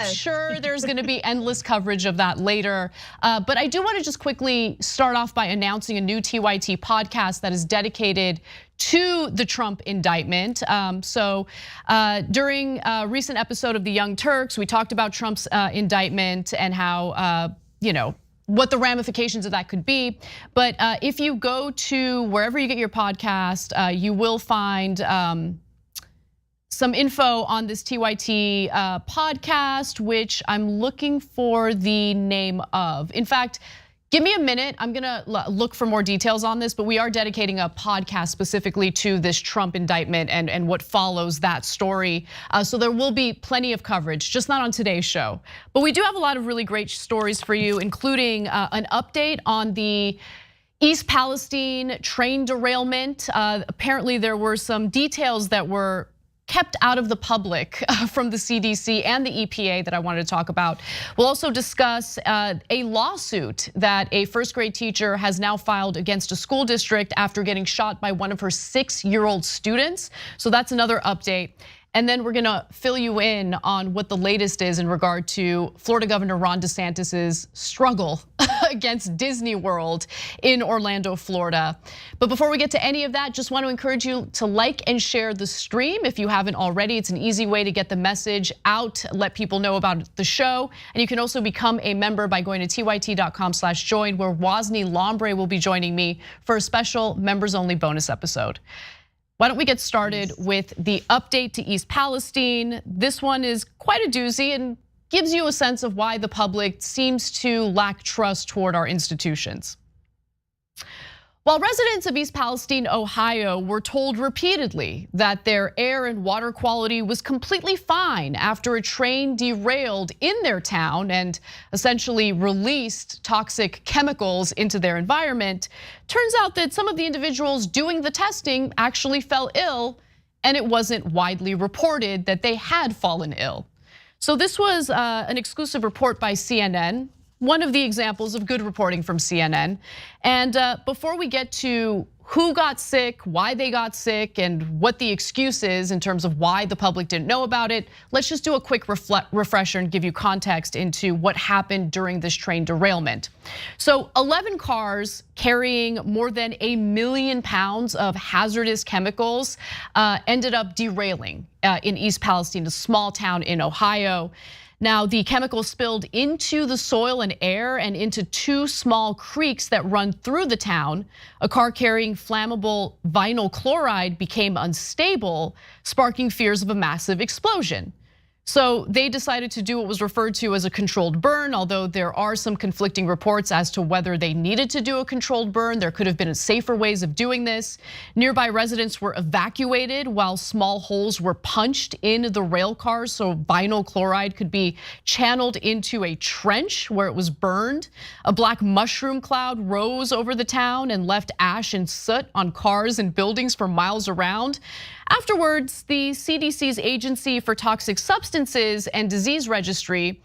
Sure, there's gonna be endless coverage of that later. But I do wanna just quickly start off by announcing a new TYT podcast that is dedicated to the Trump indictment. During a recent episode of the Young Turks, we talked about Trump's indictment and how, what the ramifications of that could be. But if you go to wherever you get your podcast, you will find some info on this TYT podcast, which I'm looking for the name of. In fact, give me a minute, I'm gonna look for more details on this, but we are dedicating a podcast specifically to this Trump indictment and what follows that story. So there will be plenty of coverage, just not on today's show. But we do have a lot of really great stories for you, including an update on the East Palestine train derailment. Apparently there were some details that were kept out of the public from the CDC and the EPA that I wanted to talk about. We'll also discuss a lawsuit that a first grade teacher has now filed against a school district after getting shot by one of her 6-year-old students. So that's another update. And then we're gonna fill you in on what the latest is in regard to Florida Governor Ron DeSantis's struggle against Disney World in Orlando, Florida. But before we get to any of that, just want to encourage you to like and share the stream if you haven't already. It's an easy way to get the message out, let people know about the show. And you can also become a member by going to tyt.com/join, where Wozni Lombre will be joining me for a special members only bonus episode. Why don't we get started with the update to East Palestine? This one is quite a doozy and gives you a sense of why the public seems to lack trust toward our institutions. While residents of East Palestine, Ohio were told repeatedly that their air and water quality was completely fine after a train derailed in their town and essentially released toxic chemicals into their environment, turns out that some of the individuals doing the testing actually fell ill, and it wasn't widely reported that they had fallen ill. So this was an exclusive report by CNN, one of the examples of good reporting from CNN. And before we get to who got sick, why they got sick, and what the excuse is in terms of why the public didn't know about it, let's just do a quick refresher and give you context into what happened during this train derailment. So 11 cars carrying more than 1 million pounds of hazardous chemicals ended up derailing in East Palestine, a small town in Ohio. Now, the chemicals spilled into the soil and air and into 2 small creeks that run through the town. A car carrying flammable vinyl chloride became unstable, sparking fears of a massive explosion. So they decided to do what was referred to as a controlled burn, although there are some conflicting reports as to whether they needed to do a controlled burn. There could have been safer ways of doing this. Nearby residents were evacuated while small holes were punched in the rail cars so vinyl chloride could be channeled into a trench where it was burned. A black mushroom cloud rose over the town and left ash and soot on cars and buildings for miles around. Afterwards, the CDC's Agency for Toxic Substances and Disease Registry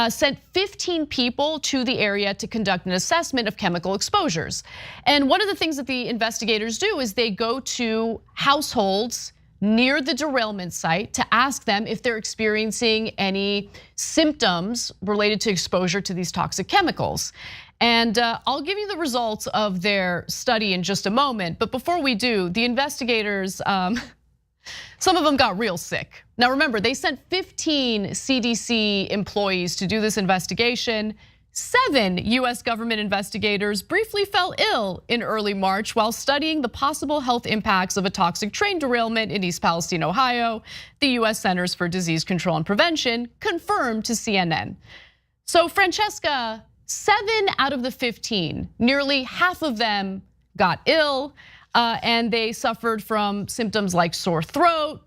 sent 15 people to the area to conduct an assessment of chemical exposures. And one of the things that the investigators do is they go to households near the derailment site to ask them if they're experiencing any symptoms related to exposure to these toxic chemicals. And I'll give you the results of their study in just a moment. But before we do, the investigators, some of them got real sick. Now remember, they sent 15 CDC employees to do this investigation. 7 US government investigators briefly fell ill in early March while studying the possible health impacts of a toxic train derailment in East Palestine, Ohio. The US Centers for Disease Control and Prevention confirmed to CNN. So Francesca, 7 out of the 15, nearly half of them got ill, and they suffered from symptoms like sore throat,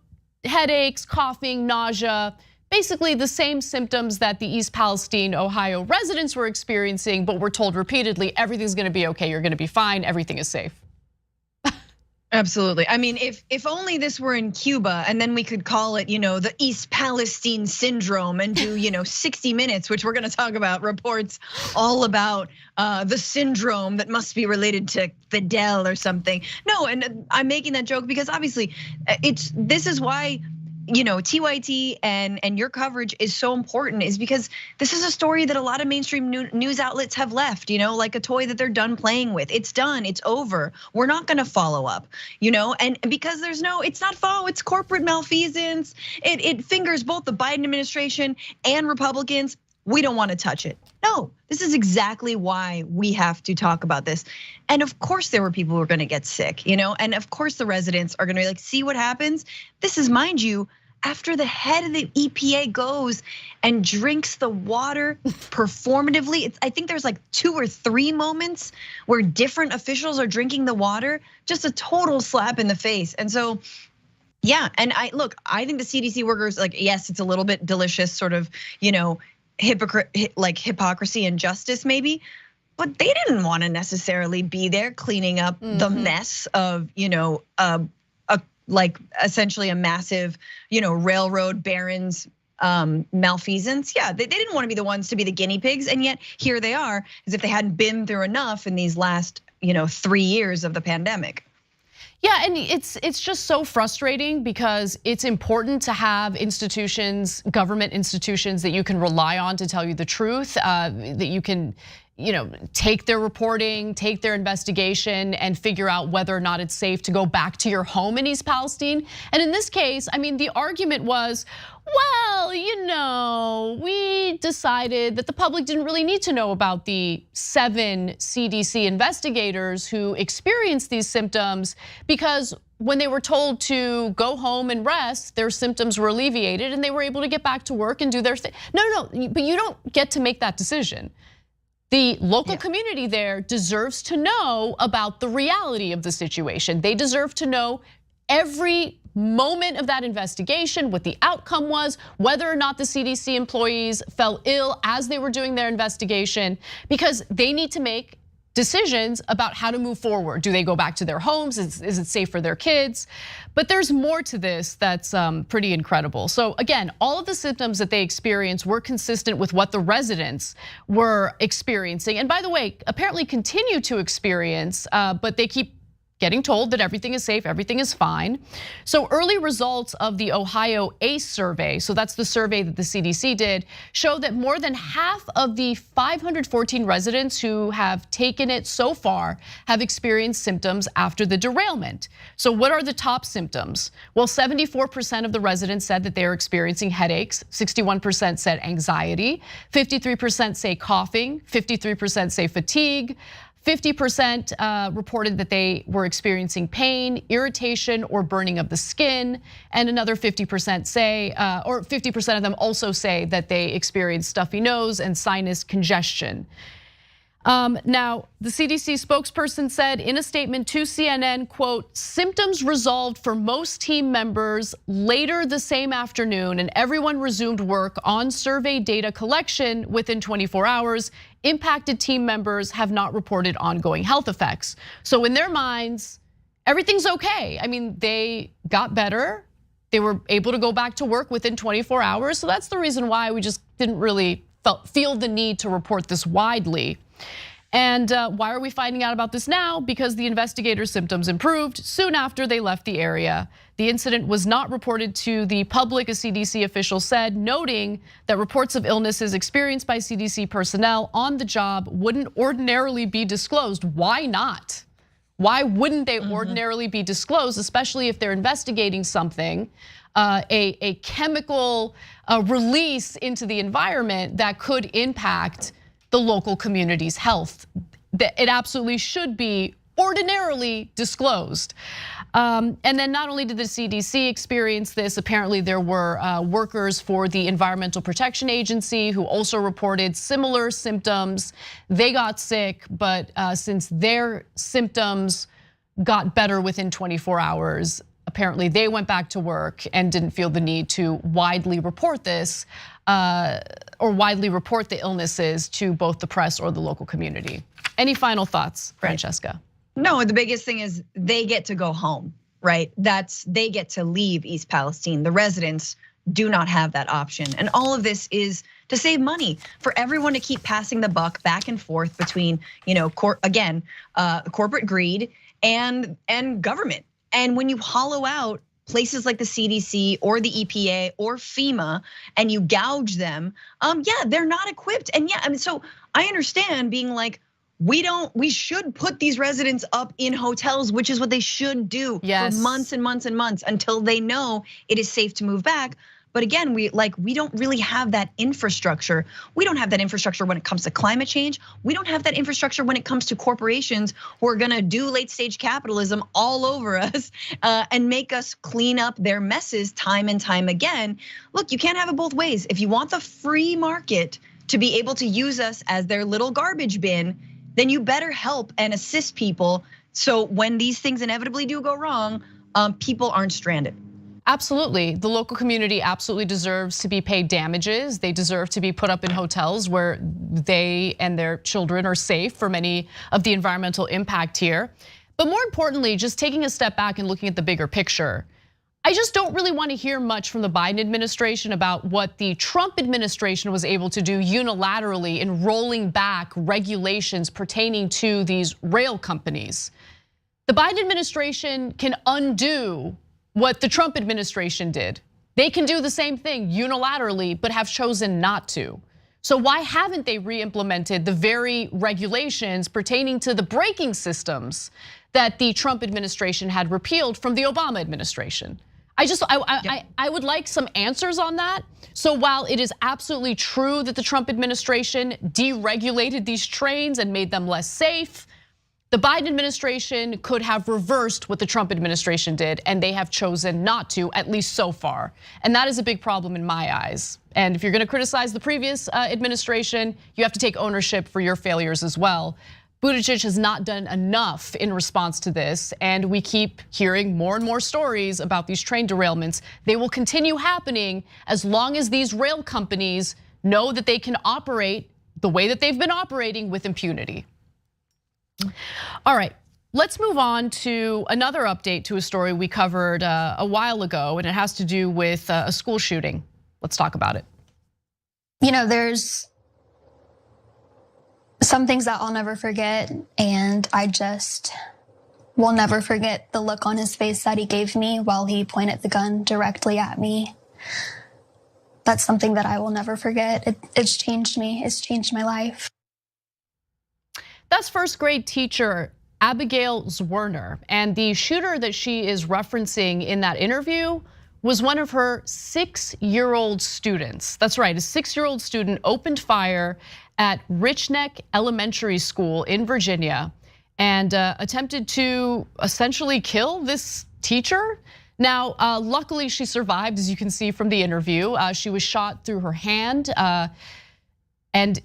headaches, coughing, nausea, basically the same symptoms that the East Palestine, Ohio residents were experiencing, but were told repeatedly, everything's gonna be okay, you're gonna be fine, everything is safe. Absolutely. I mean, if only this were in Cuba, and then we could call it, the East Palestine syndrome, and do 60 Minutes, which we're going to talk about, reports all about the syndrome that must be related to Fidel or something. No, and I'm making that joke because obviously this is why TYT and your coverage is so important is because this is a story that a lot of mainstream news outlets have left, like a toy that they're done playing with. It's done, it's over. We're not gonna follow up, and because it's not follow, it's corporate malfeasance. It fingers both the Biden administration and Republicans. We don't want to touch it. No, this is exactly why we have to talk about this. And of course there were people who are gonna get sick, and of course the residents are gonna be like, see what happens? This is, mind you, after the head of the EPA goes and drinks the water performatively. I think there's like 2 or 3 moments where different officials are drinking the water, just a total slap in the face. And so, yeah, and I think the CDC workers, yes, it's a little bit delicious, sort of, hypocrisy and justice maybe, but they didn't want to necessarily be there cleaning up the mess of, essentially a massive, railroad barons malfeasance. Yeah, they didn't want to be the ones to be the guinea pigs, and yet here they are, as if they hadn't been through enough in these last, 3 years of the pandemic. Yeah, and it's just so frustrating because it's important to have institutions, government institutions that you can rely on to tell you the truth, that you can, take their reporting, take their investigation and figure out whether or not it's safe to go back to your home in East Palestine. And in this case, I mean, the argument was, well, we decided that the public didn't really need to know about the 7 CDC investigators who experienced these symptoms because when they were told to go home and rest, their symptoms were alleviated and they were able to get back to work and do their thing. No, but you don't get to make that decision. The local community there deserves to know about the reality of the situation. They deserve to know every moment of that investigation, what the outcome was, whether or not the CDC employees fell ill as they were doing their investigation, because they need to make decisions about how to move forward. Do they go back to their homes? Is it safe for their kids? But there's more to this that's pretty incredible. So again, all of the symptoms that they experienced were consistent with what the residents were experiencing. And by the way, apparently continue to experience, but they keep getting told that everything is safe, everything is fine. So early results of the Ohio ACE survey, so that's the survey that the CDC did, show that more than half of the 514 residents who have taken it so far have experienced symptoms after the derailment. So what are the top symptoms? Well, 74% of the residents said that they are experiencing headaches, 61% said anxiety, 53% say coughing, 53% say fatigue, 50% reported that they were experiencing pain, irritation, or burning of the skin, and another 50% say, or 50% of them also say that they experienced stuffy nose and sinus congestion. Now, the CDC spokesperson said in a statement to CNN, quote, symptoms resolved for most team members later the same afternoon and everyone resumed work on survey data collection within 24 hours. Impacted team members have not reported ongoing health effects. So in their minds, everything's okay. I mean, they got better. They were able to go back to work within 24 hours. So that's the reason why we just didn't really feel the need to report this widely. And why are we finding out about this now? Because the investigators' symptoms improved soon after they left the area. The incident was not reported to the public, a CDC official said, noting that reports of illnesses experienced by CDC personnel on the job wouldn't ordinarily be disclosed. Why not? Why wouldn't they ordinarily be disclosed, especially if they're investigating something, a chemical release into the environment that could impact the local community's health? It absolutely should be ordinarily disclosed. And then not only did the CDC experience this, apparently there were workers for the Environmental Protection Agency who also reported similar symptoms. They got sick, but since their symptoms got better within 24 hours, apparently they went back to work and didn't feel the need to widely report this or widely report the illnesses to both the press or the local community. Any final thoughts, Francesca? No, the biggest thing is they get to go home, right? They get to leave East Palestine. The residents do not have that option. And all of this is to save money for everyone to keep passing the buck back and forth between, corporate greed and government. And when you hollow out places like the CDC or the EPA or FEMA and you gouge them, yeah, they're not equipped. And yeah, I mean, so I understand being like, we should put these residents up in hotels, which is what they should do for months and months and months until they know it is safe to move back. But again, we don't really have that infrastructure. We don't have that infrastructure when it comes to climate change. We don't have that infrastructure when it comes to corporations who are gonna do late stage capitalism all over us and make us clean up their messes time and time again. Look, you can't have it both ways. If you want the free market to be able to use us as their little garbage bin, then you better help and assist people. So when these things inevitably do go wrong, people aren't stranded. Absolutely, the local community absolutely deserves to be paid damages. They deserve to be put up in hotels where they and their children are safe from any of the environmental impact here. But more importantly, just taking a step back and looking at the bigger picture, I just don't really want to hear much from the Biden administration about what the Trump administration was able to do unilaterally in rolling back regulations pertaining to these rail companies. The Biden administration can undo what the Trump administration did. They can do the same thing unilaterally, but have chosen not to. So why haven't they re-implemented the very regulations pertaining to the braking systems that the Trump administration had repealed from the Obama administration? I would like some answers on that. So while it is absolutely true that the Trump administration deregulated these trains and made them less safe, the Biden administration could have reversed what the Trump administration did, and they have chosen not to, at least so far. And that is a big problem in my eyes. And if you're gonna criticize the previous administration, you have to take ownership for your failures as well. Buttigieg has not done enough in response to this, and we keep hearing more and more stories about these train derailments. They will continue happening as long as these rail companies know that they can operate the way that they've been operating with impunity. All right, let's move on to another update to a story we covered a while ago, and it has to do with a school shooting. Let's talk about it. You know, there's some things that I'll never forget, and I just will never forget the look on his face that he gave me while he pointed the gun directly at me. That's something that I will never forget. It's changed me, it's changed my life. That's first grade teacher Abigail Zwerner, and the shooter that she is referencing in that interview was one of her 6-year-old students. That's right, a 6-year-old student opened fire at Rich Neck Elementary School in Virginia and attempted to essentially kill this teacher. Now, luckily she survived, as you can see from the interview. She was shot through her hand, and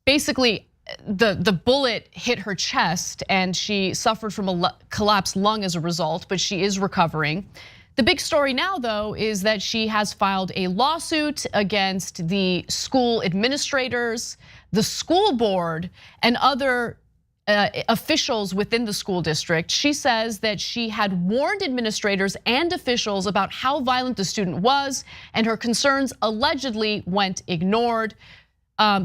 basically the bullet hit her chest, and she suffered from a collapsed lung as a result, but she is recovering. The big story now, though, is that she has filed a lawsuit against the school administrators, the school board, and other officials within the school district. She says that she had warned administrators and officials about how violent the student was, and her concerns allegedly went ignored.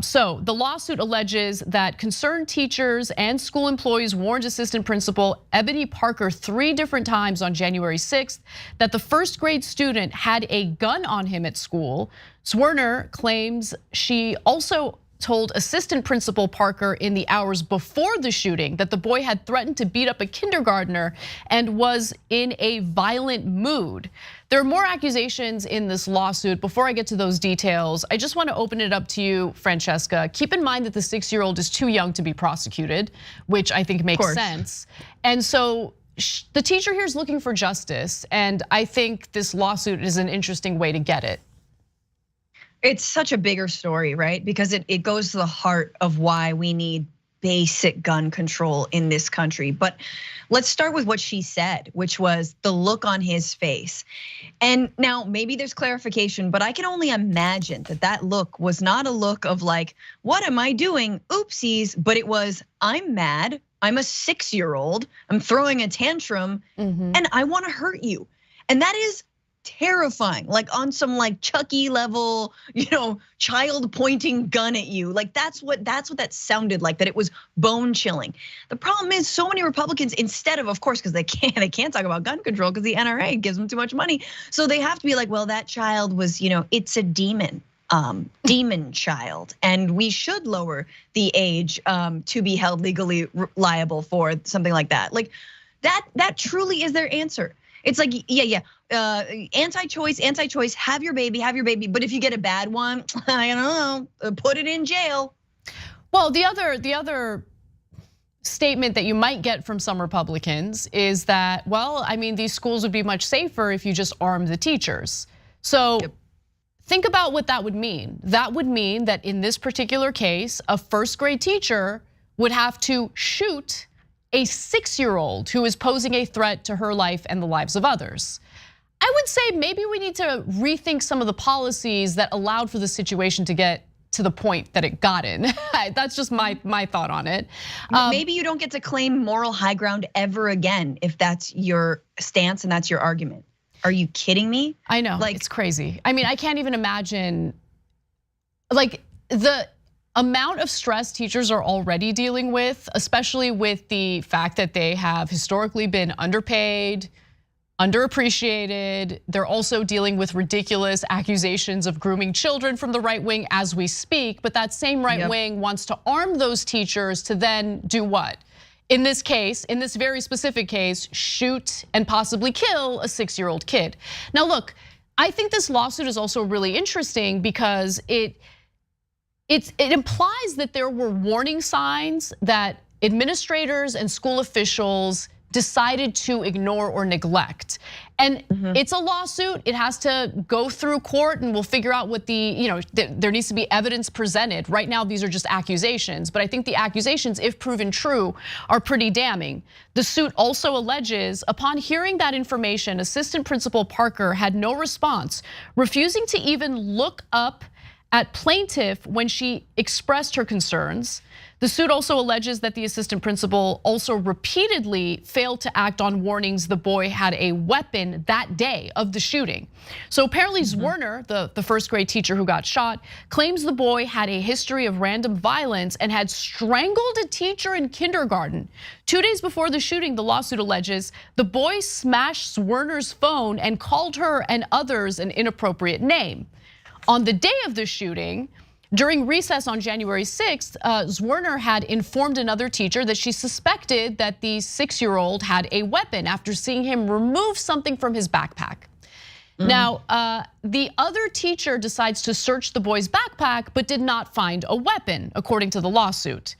So the lawsuit alleges that concerned teachers and school employees warned assistant principal Ebony Parker 3 different times on January 6th that the first grade student had a gun on him at school. Zwerner claims she also told assistant principal Parker in the hours before the shooting that the boy had threatened to beat up a kindergartner and was in a violent mood. There are more accusations in this lawsuit. Before I get to those details, I just want to open it up to you, Francesca. Keep in mind that the 6-year-old is too young to be prosecuted, which I think makes sense. And so the teacher here is looking for justice, and I think this lawsuit is an interesting way to get it. It's such a bigger story, right? Because it goes to the heart of why we need basic gun control in this country. But let's start with what she said, which was the look on his face. And now maybe there's clarification, but I can only imagine that that look was not a look of like, what am I doing? Oopsies, but it was, I'm mad, I'm a 6-year-old, I'm throwing a tantrum, and I wanna hurt you. And that is terrifying, like on some like Chucky level, child pointing gun at you. Like that's what that sounded like, that it was bone chilling. The problem is so many Republicans, instead of course, because they can't talk about gun control because the NRA gives them too much money. So they have to be like, well, that child was, it's a demon. Demon child, and we should lower the age to be held legally liable for something like that. Like that truly is their answer. It's like, yeah, anti-choice, have your baby. But if you get a bad one, I don't know, put it in jail. Well, the other statement that you might get from some Republicans is that, well, I mean, these schools would be much safer if you just armed the teachers. So think about what that would mean. That would mean that in this particular case, a first grade teacher would have to shoot a 6-year-old who is posing a threat to her life and the lives of others. I would say maybe we need to rethink some of the policies that allowed for the situation to get to the point that it got in. That's just my thought on it. Maybe you don't get to claim moral high ground ever again if that's your stance and that's your argument. Are you kidding me? I know, it's crazy. I mean, I can't even imagine like the amount of stress teachers are already dealing with, especially with the fact that they have historically been underpaid, underappreciated. They're also dealing with ridiculous accusations of grooming children from the right wing as we speak, but that same right wing wants to arm those teachers to then do what? In this case, in this very specific case, shoot and possibly kill a 6-year-old kid. Now look, I think this lawsuit is also really interesting because it implies that there were warning signs that administrators and school officials decided to ignore or neglect. And it's a lawsuit, it has to go through court and we'll figure out what there needs to be evidence presented. Right now, these are just accusations, but I think the accusations, if proven true, are pretty damning. The suit also alleges, upon hearing that information, Assistant Principal Parker had no response, refusing to even look up at plaintiff when she expressed her concerns. The suit also alleges that the assistant principal also repeatedly failed to act on warnings the boy had a weapon that day of the shooting. So apparently Zwerner, the first grade teacher who got shot, claims the boy had a history of random violence and had strangled a teacher in kindergarten. 2 days before the shooting, the lawsuit alleges the boy smashed Zwerner's phone and called her and others an inappropriate name. On the day of the shooting, during recess on January 6th, Zwerner had informed another teacher that she suspected that the 6-year-old had a weapon after seeing him remove something from his backpack. Now, the other teacher decides to search the boy's backpack, but did not find a weapon, according to the lawsuit.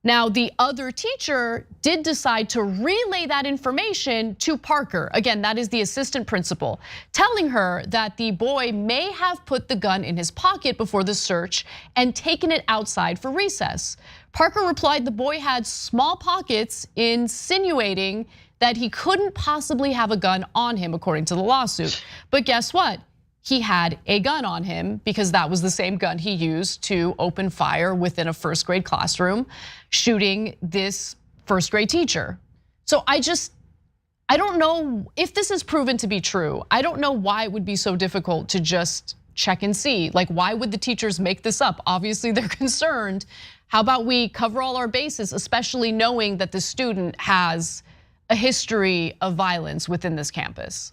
Now, the other teacher did decide to relay that information to Parker. Again, that is the assistant principal, telling her that the boy may have put the gun in his pocket before the search and taken it outside for recess. Parker replied the boy had small pockets, insinuating that he couldn't possibly have a gun on him, according to the lawsuit. But guess what? He had a gun on him because that was the same gun he used to open fire within a first grade classroom, shooting this first grade teacher. So I don't know if this is proven to be true. I don't know why it would be so difficult to just check and see. Like, why would the teachers make this up? Obviously they're concerned. How about we cover all our bases, especially knowing that the student has a history of violence within this campus?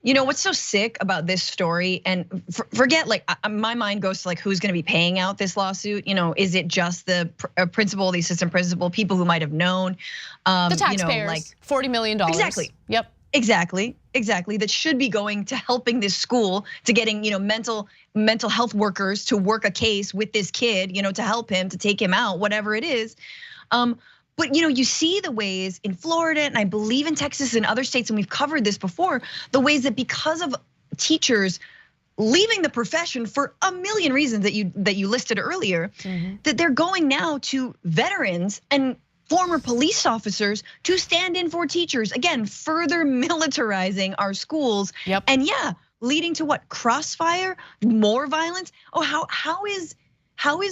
You know what's so sick about this story, and forget, like, my mind goes to like who's going to be paying out this lawsuit. Is it just the principal, the assistant principal, people who might have known? The taxpayers, like $40 million. Exactly. Yep. Exactly. That should be going to helping this school, to getting mental health workers to work a case with this kid, to help him, to take him out, whatever it is. But you see the ways in Florida, and I believe in Texas and other states, and we've covered this before, the ways that because of teachers leaving the profession for a million reasons that you listed earlier, that they're going now to veterans and former police officers to stand in for teachers. Again, further militarizing our schools. And yeah, leading to what? Crossfire, more violence. Oh, how is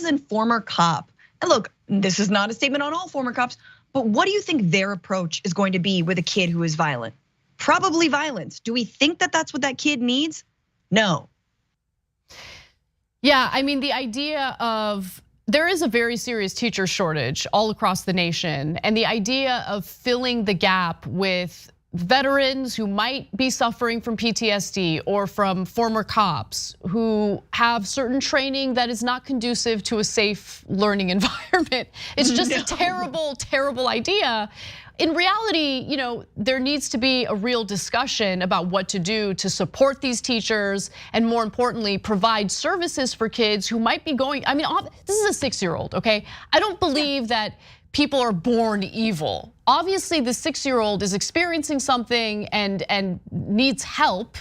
a former cop? And look, this is not a statement on all former cops, but what do you think their approach is going to be with a kid who is violent? probably violence. Do we think that that's what that kid needs? No. Yeah, I mean, the idea of there is a very serious teacher shortage all across the nation, and the idea of filling the gap with veterans who might be suffering from PTSD or from former cops who have certain training that is not conducive to a safe learning environment. It's just a terrible, terrible idea. In reality, there needs to be a real discussion about what to do to support these teachers and, more importantly, provide services for kids who might be going, I mean, this is a 6-year-old, okay? I don't believe that people are born evil. Obviously, the 6-year-old is experiencing something and needs help.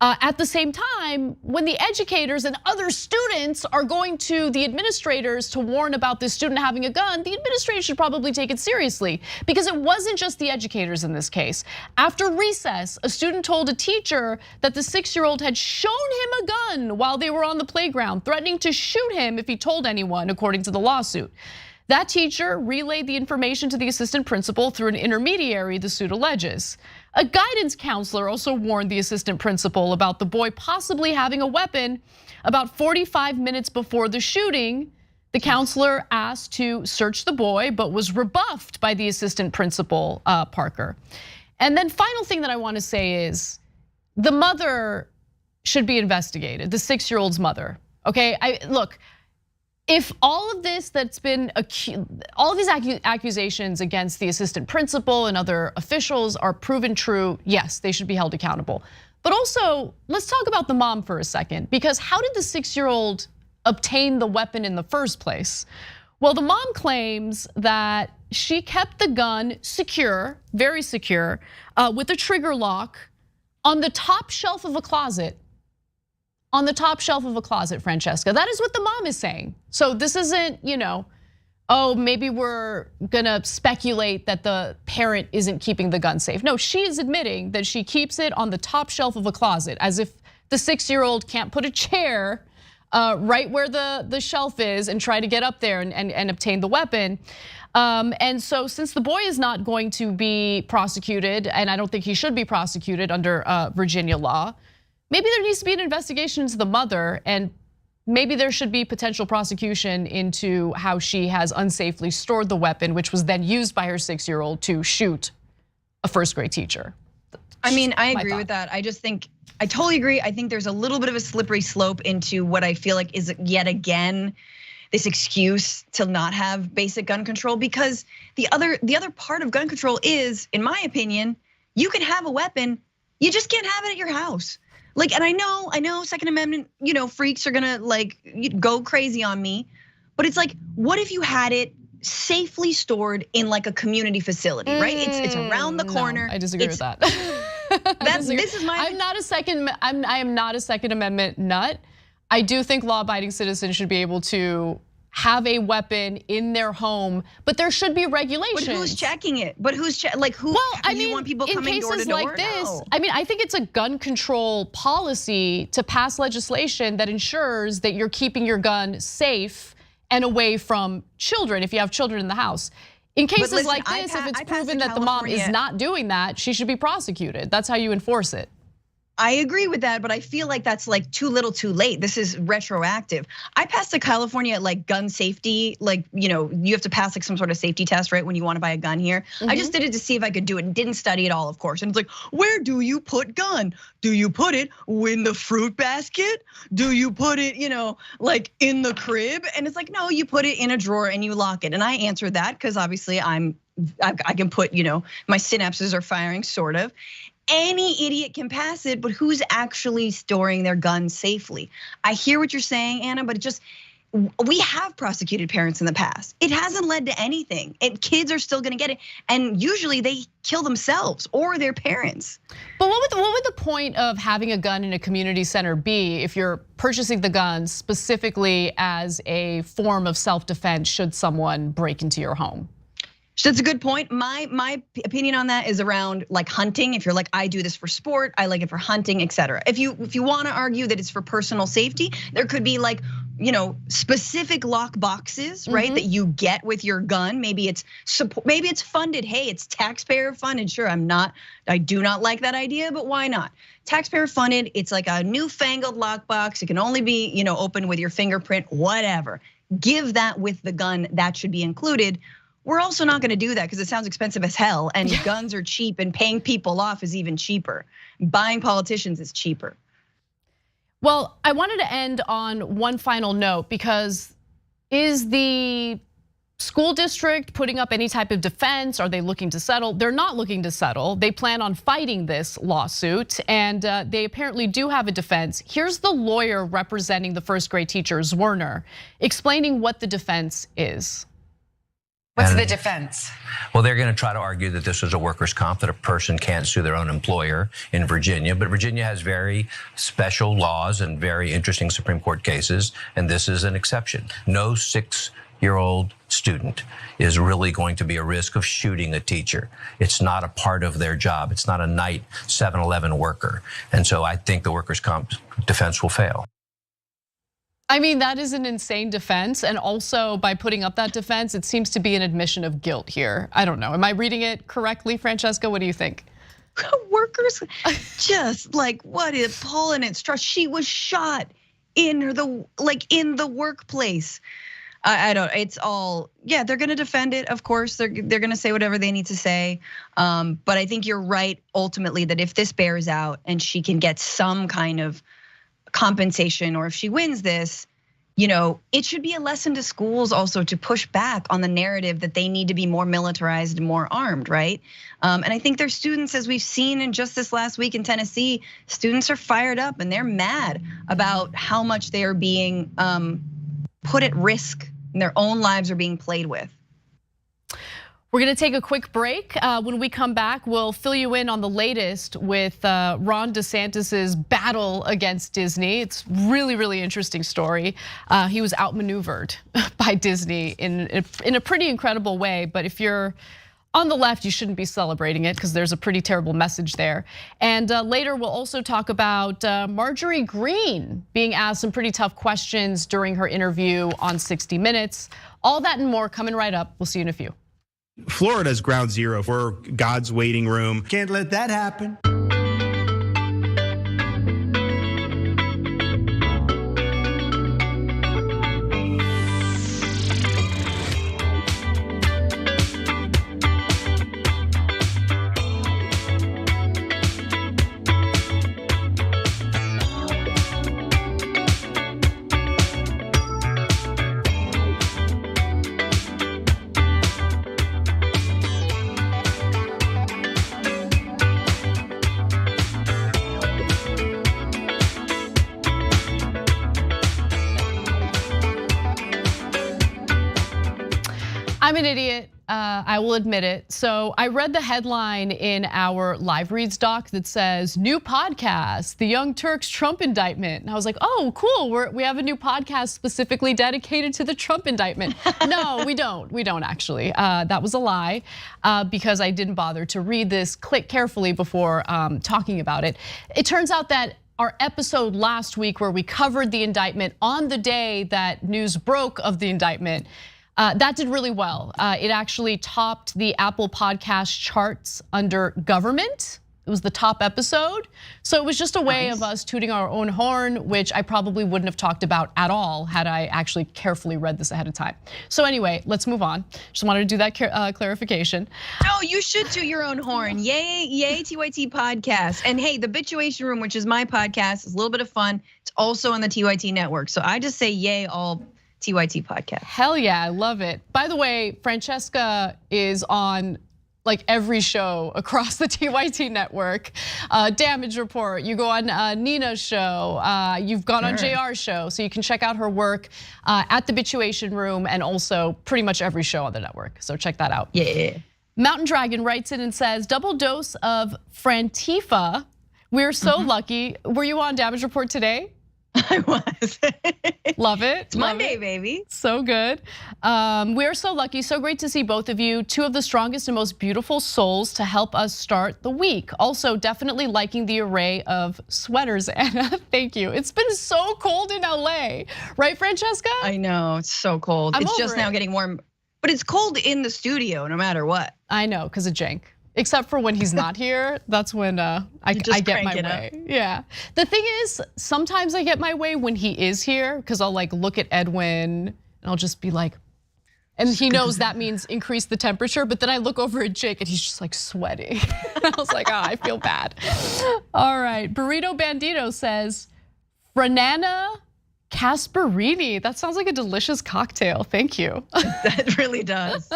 At the same time, when the educators and other students are going to the administrators to warn about this student having a gun, the administrator should probably take it seriously, because it wasn't just the educators in this case. After recess, a student told a teacher that the 6-year-old had shown him a gun while they were on the playground, threatening to shoot him if he told anyone, according to the lawsuit. That teacher relayed the information to the assistant principal through an intermediary, the suit alleges. A guidance counselor also warned the assistant principal about the boy possibly having a weapon. About 45 minutes before the shooting, the counselor asked to search the boy, but was rebuffed by the assistant principal, Parker. And then final thing that I want to say is the mother should be investigated, the 6-year-old's mother, okay? Look, if all of this that's been, all of these accusations against the assistant principal and other officials are proven true, yes, they should be held accountable. But also, let's talk about the mom for a second, because how did the 6-year-old obtain the weapon in the first place? Well, the mom claims that she kept the gun secure, very secure, with a trigger lock on the top shelf of a closet. On the top shelf of a closet, Francesca. That is what the mom is saying. So this isn't, oh, maybe we're gonna speculate that the parent isn't keeping the gun safe. No, she is admitting that she keeps it on the top shelf of a closet, as if the 6-year-old can't put a chair right where the shelf is and try to get up there and obtain the weapon. And so since the boy is not going to be prosecuted, and I don't think he should be prosecuted under Virginia law, maybe there needs to be an investigation into the mother, and maybe there should be potential prosecution into how she has unsafely stored the weapon, which was then used by her 6-year-old to shoot a first-grade teacher. I mean, I agree with that. I just think, I totally agree. I think there's a little bit of a slippery slope into what I feel like is yet again this excuse to not have basic gun control, because the other part of gun control is, in my opinion, you can have a weapon, you just can't have it at your house. Like, and I know Second Amendment, freaks are gonna go crazy on me, but it's like, what if you had it safely stored in like a community facility, right? It's around the corner. No, I disagree with that. This is my. I am not a Second Amendment nut. I do think law-abiding citizens should be able to have a weapon in their home, but there should be regulations. But who's checking it? But who? Well, I mean, you want people coming door to in cases door? like this, No. I mean, I think it's a gun control policy to pass legislation that ensures that you're keeping your gun safe and away from children if you have children in the house. In cases like this, if it's proven that the mom is not doing that, she should be prosecuted. That's how you enforce it. I agree with that, but I feel like that's like too little too late. This is retroactive. I passed a California gun safety, you have to pass some sort of safety test, right? When you want to buy a gun here. I just did it to see if I could do it and didn't study it all, of course. And it's like, where do you put gun? Do you put it in the fruit basket? Do you put it, in the crib? And it's like, no, you put it in a drawer and you lock it. And I answered that because obviously I can put, my synapses are firing, sort of. Any idiot can pass it, but who's actually storing their gun safely? I hear what you're saying, Anna, but we have prosecuted parents in the past. It hasn't led to anything. Kids are still gonna get it, and usually they kill themselves or their parents. But what would the point of having a gun in a community center be if you're purchasing the gun specifically as a form of self-defense should someone break into your home? So that's a good point. My opinion on that is around hunting. If you're like, I do this for sport, I like it for hunting, etc. If you want to argue that it's for personal safety, there could be specific lock boxes, right? That you get with your gun. Maybe it's support, maybe it's funded. Hey, it's taxpayer funded. Sure, I do not like that idea, but why not? Taxpayer funded, it's like a newfangled lockbox. It can only be, opened with your fingerprint, whatever. Give that with the gun, that should be included. We're also not gonna do that because it sounds expensive as hell, and guns are cheap, and paying people off is even cheaper. Buying politicians is cheaper. Well, I wanted to end on one final note, because is the school district putting up any type of defense? Are they looking to settle? They're not looking to settle. They plan on fighting this lawsuit, and they apparently do have a defense. Here's the lawyer representing the first grade teachers, Werner, explaining what the defense is. What's the defense? Well, they're going to try to argue that this was a workers' comp, that a person can't sue their own employer in Virginia. But Virginia has very special laws and very interesting Supreme Court cases, and this is an exception. No 6-year-old student is really going to be a risk of shooting a teacher. It's not a part of their job. It's not a night 7-Eleven worker. And so I think the workers' comp defense will fail. I mean, that is an insane defense. And also, by putting up that defense, it seems to be an admission of guilt here. I don't know. Am I reading it correctly, Francesca? What do you think? Workers just like, what a pull in its trust. She was shot in the workplace. I don't, it's all, they're gonna defend it, of course. They're gonna say whatever they need to say. But I think you're right, ultimately, that if this bears out and she can get some kind of compensation, or if she wins this, it should be a lesson to schools also to push back on the narrative that they need to be more militarized and more armed, right? And I think their students, as we've seen in just this last week in Tennessee, students are fired up and they're mad about how much they are being put at risk and their own lives are being played with. We're gonna take a quick break. When we come back, we'll fill you in on the latest with Ron DeSantis's battle against Disney. It's really, really interesting story. He was outmaneuvered by Disney in a pretty incredible way. But if you're on the left, you shouldn't be celebrating it because there's a pretty terrible message there. And later we'll also talk about Marjorie Greene being asked some pretty tough questions during her interview on 60 Minutes. All that and more coming right up. We'll see you in a few. Florida's ground zero for God's waiting room. Can't let that happen. I'm an idiot, I will admit it. So I read the headline in our live reads doc that says, new podcast, the Young Turks Trump indictment. And I was like, oh, cool, we have a new podcast specifically dedicated to the Trump indictment. No, we don't actually. That was a lie, because I didn't bother to read this carefully before talking about it. It turns out that our episode last week where we covered the indictment on the day that news broke of the indictment, that did really well. It actually topped the Apple podcast charts under government. It was the top episode. So it was just a way of us tooting our own horn, which I probably wouldn't have talked about at all had I actually carefully read this ahead of time. So anyway, let's move on. Just wanted to do that clarification. No, you should toot your own horn. Yay, TYT podcast. And hey, the Bituation Room, which is my podcast, is a little bit of fun. It's also on the TYT network. So I just say yay all TYT podcast. Hell yeah, I love it. By the way, Francesca is on like every show across the TYT network. Damage Report, you go on Nina's show, you've gone on JR's show, so you can check out her work at the Bituation Room and also pretty much every show on the network, so check that out. Yeah. Mountain Dragon writes in and says, double dose of Frantifa. We're so lucky. Were you on Damage Report today? I was. Love it. It's Monday, baby. So good. We are so lucky, so great to see both of you, two of the strongest and most beautiful souls to help us start the week. Also, definitely liking the array of sweaters, Anna. Thank you. It's been so cold in LA, right, Francesca? I know, it's so cold. It's just now getting warm, but it's cold in the studio no matter what. I know, because of Cenk. Except for when he's not here, that's when I get my way. Yeah. The thing is, sometimes I get my way when he is here, because I'll like look at Edwin and I'll just be like, and he knows that means increase the temperature, but then I look over at Jake and he's just like sweating. I was like, I feel bad. All right, Burrito Bandito says, Franana Casperini. That sounds like a delicious cocktail. Thank you. That really does.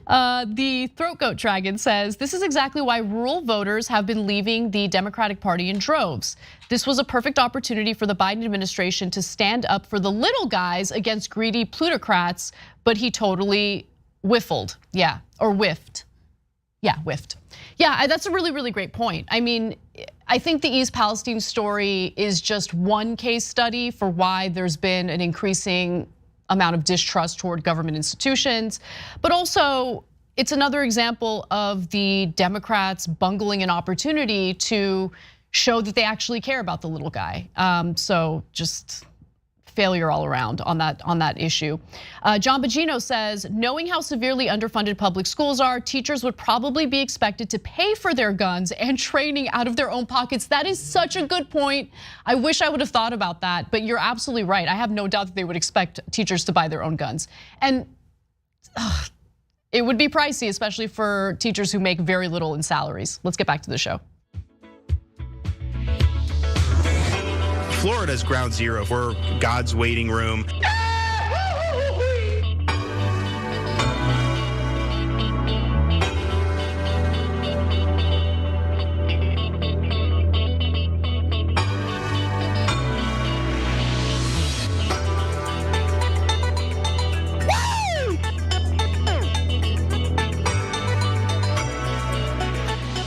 The Throat Goat Dragon says, this is exactly why rural voters have been leaving the Democratic Party in droves. This was a perfect opportunity for the Biden administration to stand up for the little guys against greedy plutocrats, but he totally whiffled. Yeah, or whiffed. Yeah, whiffed. Yeah, that's a really, really great point. I mean, I think the East Palestine story is just one case study for why there's been an increasing amount of distrust toward government institutions, but also it's another example of the Democrats bungling an opportunity to show that they actually care about the little guy. So just failure all around on that issue. John Bogino says, knowing how severely underfunded public schools are, teachers would probably be expected to pay for their guns and training out of their own pockets. That is such a good point. I wish I would have thought about that, but you're absolutely right. I have no doubt that they would expect teachers to buy their own guns. And it would be pricey, especially for teachers who make very little in salaries. Let's get back to the show. Florida's ground zero. We're God's waiting room.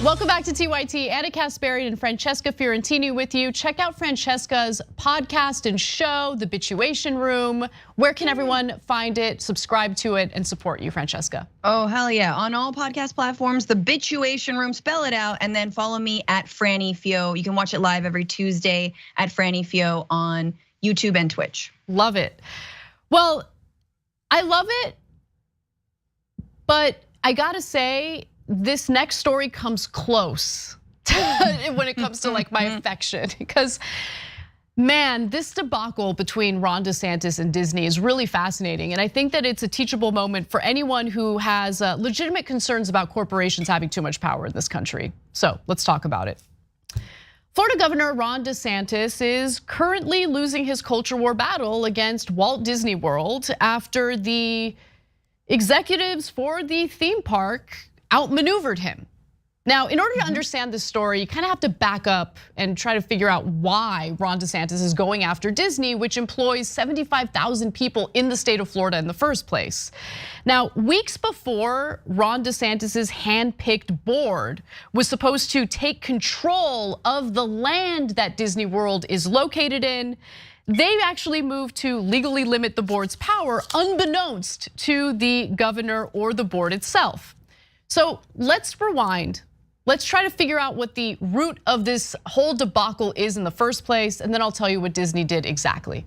Welcome back to TYT. Anna Kasparian and Francesca Fiorentini with you. Check out Francesca's podcast and show, The Bituation Room. Where can everyone find it, subscribe to it, and support you, Francesca? Oh, hell yeah. On all podcast platforms, The Bituation Room, spell it out, and then follow me at Franny Fio. You can watch it live every Tuesday at Franny Fio on YouTube and Twitch. Love it. Well, I love it, but I gotta say, this next story comes close when it comes to like my affection, because man, this debacle between Ron DeSantis and Disney is really fascinating. And I think that it's a teachable moment for anyone who has legitimate concerns about corporations having too much power in this country. So let's talk about it. Florida Governor Ron DeSantis is currently losing his culture war battle against Walt Disney World after the executives for the theme park outmaneuvered him. Now, in order to understand this story, you kind of have to back up and try to figure out why Ron DeSantis is going after Disney, which employs 75,000 people in the state of Florida in the first place. Now, weeks before Ron DeSantis's hand-picked board was supposed to take control of the land that Disney World is located in, they actually moved to legally limit the board's power unbeknownst to the governor or the board itself. So let's rewind. Let's try to figure out what the root of this whole debacle is in the first place, and then I'll tell you what Disney did exactly.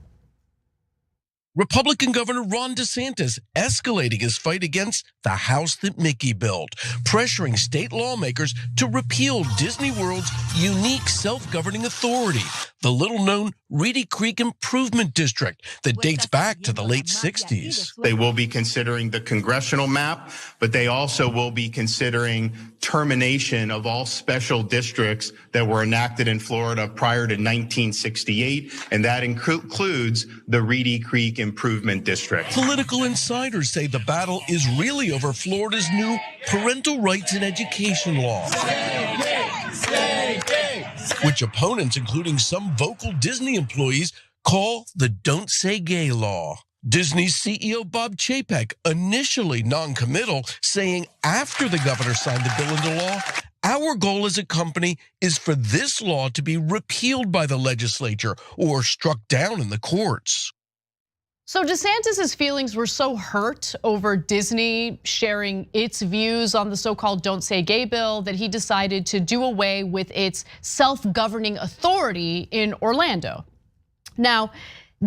Republican Governor Ron DeSantis escalating his fight against the house that Mickey built, pressuring state lawmakers to repeal Disney World's unique self-governing authority, the little-known Reedy Creek Improvement District that dates back to the late 60s. They will be considering the congressional map, but they also will be considering termination of all special districts that were enacted in Florida prior to 1968, and that includes the Reedy Creek Improvement District. Political insiders say the battle is really over Florida's new parental rights in education law, which opponents, including some vocal Disney employees, call the Don't Say Gay law. Disney's CEO Bob Chapek initially non-committal, saying after the governor signed the bill into law, Our goal as a company is for this law to be repealed by the legislature or struck down in the courts. So DeSantis's feelings were so hurt over Disney sharing its views on the so-called Don't Say Gay bill that he decided to do away with its self-governing authority in Orlando. Now,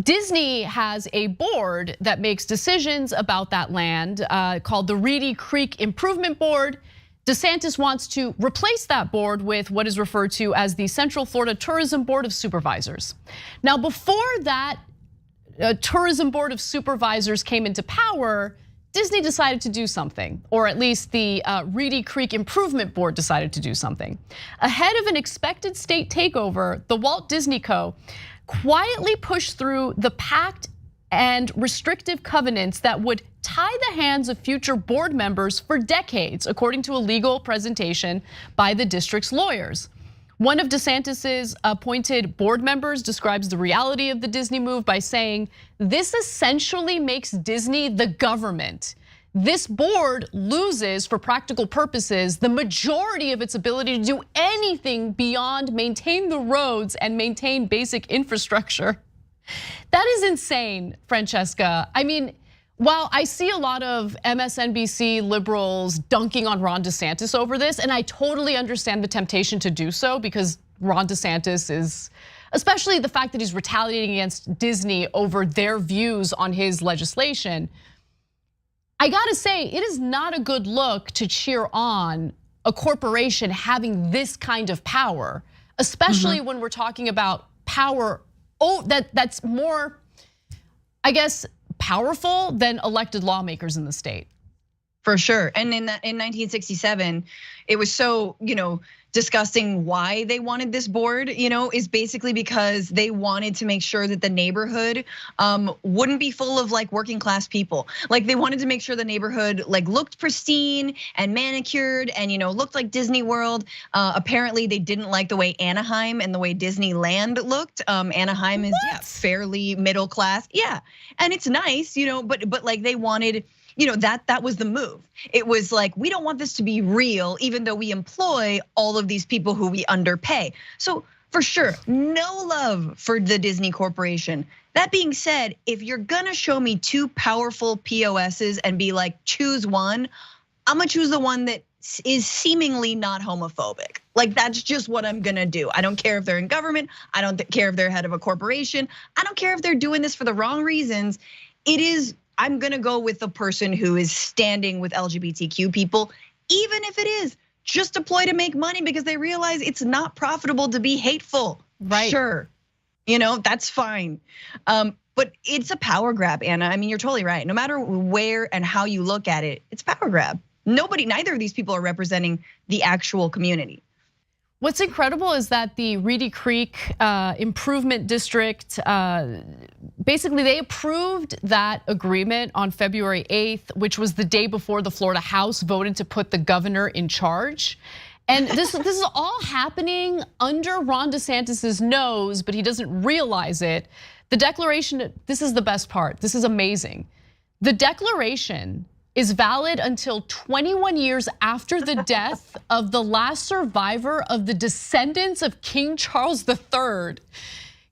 Disney has a board that makes decisions about that land called the Reedy Creek Improvement Board. DeSantis wants to replace that board with what is referred to as the Central Florida Tourism Board of Supervisors. Now, before that Tourism Board of Supervisors came into power, Disney decided to do something, or at least the Reedy Creek Improvement Board decided to do something. Ahead of an expected state takeover, the Walt Disney Co. quietly pushed through the pact and restrictive covenants that would tie the hands of future board members for decades, according to a legal presentation by the district's lawyers. One of DeSantis's appointed board members describes the reality of the Disney move by saying, "This essentially makes Disney the government. This board loses, for practical purposes, the majority of its ability to do anything beyond maintain the roads and maintain basic infrastructure." That is insane, Francesca. I mean, while I see a lot of MSNBC liberals dunking on Ron DeSantis over this, and I totally understand the temptation to do so because Ron DeSantis is, especially the fact that he's retaliating against Disney over their views on his legislation. I gotta say, it is not a good look to cheer on a corporation having this kind of power, especially when we're talking about power that's more, I guess, powerful than elected lawmakers in the state. For sure, and in 1967, it was so, discussing why they wanted this board, is basically because they wanted to make sure that the neighborhood wouldn't be full of like working class people. Like they wanted to make sure the neighborhood like looked pristine and manicured and looked like Disney World. Apparently they didn't like the way Anaheim and the way Disneyland looked. Anaheim is fairly middle class. Yeah, and it's nice, but like they wanted, that was the move. It was like, we don't want this to be real, even though we employ all of these people who we underpay. So for sure, no love for the Disney Corporation. That being said, if you're gonna show me two powerful POSs and be like, choose one, I'm gonna choose the one that is seemingly not homophobic. Like that's just what I'm gonna do. I don't care if they're in government. I don't care if they're head of a corporation. I don't care if they're doing this for the wrong reasons. I'm gonna go with the person who is standing with LGBTQ people, even if it is just a ploy to make money because they realize it's not profitable to be hateful. Right. Sure, that's fine. But it's a power grab, Anna. I mean, you're totally right. No matter where and how you look at it, it's power grab. Neither of these people are representing the actual community. What's incredible is that the Reedy Creek Improvement District, basically they approved that agreement on February 8th, which was the day before the Florida House voted to put the governor in charge. And this is all happening under Ron DeSantis's nose, but he doesn't realize it. The declaration, this is the best part, this is amazing. The declaration is valid until 21 years after the death of the last survivor of the descendants of King Charles III,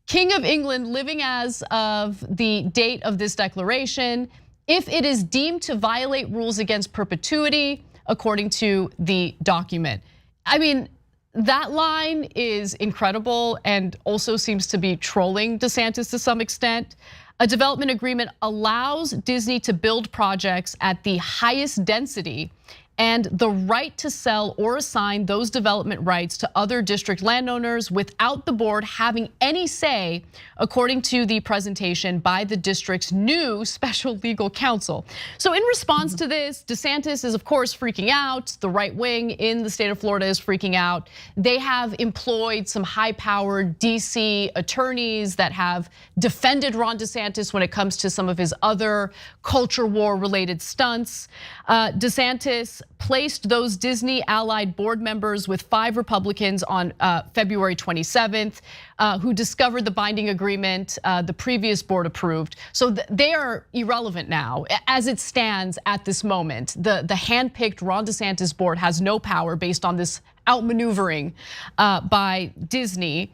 King of England, living as of the date of this declaration, if it is deemed to violate rules against perpetuity, according to the document. I mean, that line is incredible and also seems to be trolling DeSantis to some extent. A development agreement allows Disney to build projects at the highest density and the right to sell or assign those development rights to other district landowners without the board having any say, according to the presentation by the district's new special legal counsel. So in response to this, DeSantis is of course freaking out. The right wing in the state of Florida is freaking out. They have employed some high-powered DC attorneys that have defended Ron DeSantis when it comes to some of his other culture war related stunts. DeSantis placed those Disney allied board members with 5 Republicans on February 27th, who discovered the binding agreement the previous board approved. So they are irrelevant now as it stands at this moment. The handpicked Ron DeSantis board has no power based on this outmaneuvering by Disney.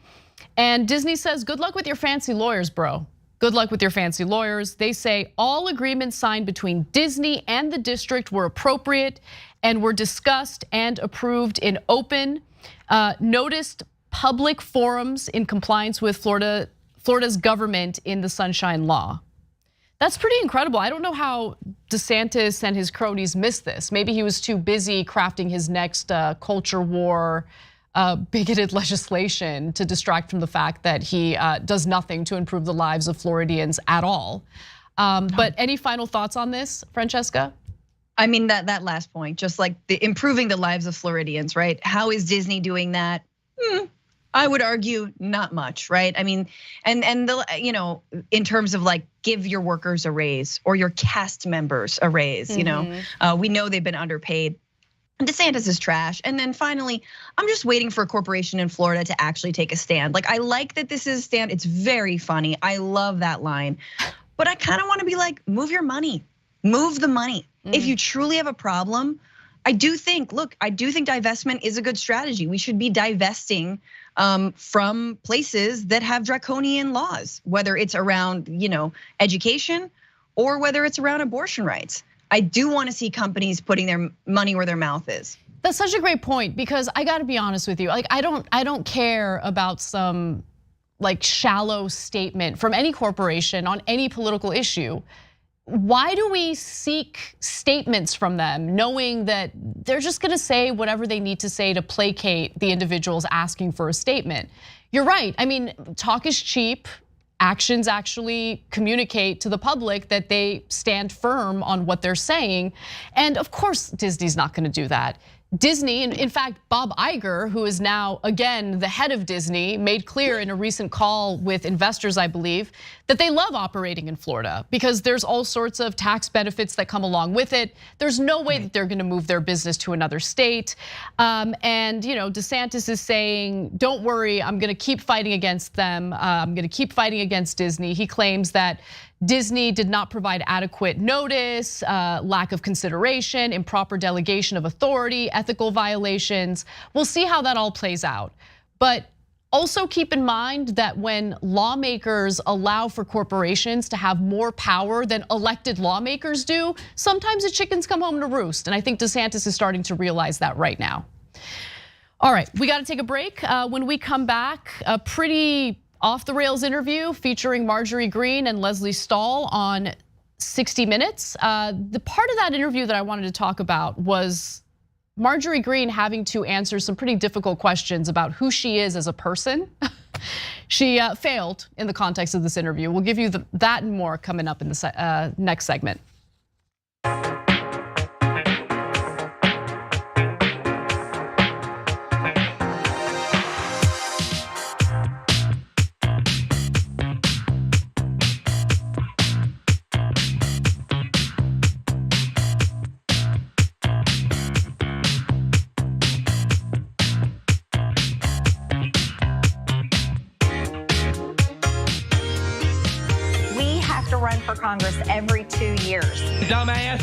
And Disney says, good luck with your fancy lawyers, bro. Good luck with your fancy lawyers. They say all agreements signed between Disney and the district were appropriate and were discussed and approved in open, noticed public forums in compliance with Florida's government in the Sunshine Law. That's pretty incredible. I don't know how Desantis and his cronies missed this. Maybe he was too busy crafting his next culture war, bigoted legislation to distract from the fact that he does nothing to improve the lives of Floridians at all. But any final thoughts on this, Francesca? I mean, that last point, just like the improving the lives of Floridians, right? How is Disney doing that? I would argue not much, right? I mean, and the, in terms of like give your workers a raise or your cast members a raise, we know they've been underpaid. DeSantis is trash. And then finally, I'm just waiting for a corporation in Florida to actually take a stand. Like, I like that this is a stand. It's very funny. I love that line. But I kind of want to be like, move your money, move the money. If you truly have a problem, I do think divestment is a good strategy. We should be divesting from places that have draconian laws, whether it's around, education or whether it's around abortion rights. I do want to see companies putting their money where their mouth is. That's such a great point, because I got to be honest with you. Like, I don't care about some like shallow statement from any corporation on any political issue. Why do we seek statements from them knowing that they're just gonna say whatever they need to say to placate the individuals asking for a statement? You're right. I mean, talk is cheap. Actions actually communicate to the public that they stand firm on what they're saying. And of course, Disney's not gonna do that. Disney, and in fact, Bob Iger, who is now again the head of Disney, made clear in a recent call with investors, I believe, that they love operating in Florida because there's all sorts of tax benefits that come along with it. There's no way that they're gonna move their business to another state. And DeSantis is saying, don't worry, I'm gonna keep fighting against them. I'm gonna keep fighting against Disney. He claims that Disney did not provide adequate notice, lack of consideration, improper delegation of authority, ethical violations. We'll see how that all plays out. But also keep in mind that when lawmakers allow for corporations to have more power than elected lawmakers do, sometimes the chickens come home to roost. And I think DeSantis is starting to realize that right now. All right, we got to take a break. When we come back, a pretty off the rails interview featuring Marjorie Greene and Leslie Stahl on 60 Minutes. The part of that interview that I wanted to talk about was Marjorie Greene having to answer some pretty difficult questions about who she is as a person. She failed in the context of this interview. We'll give you that and more coming up in the next segment. Run for Congress every 2 years. Dumbass.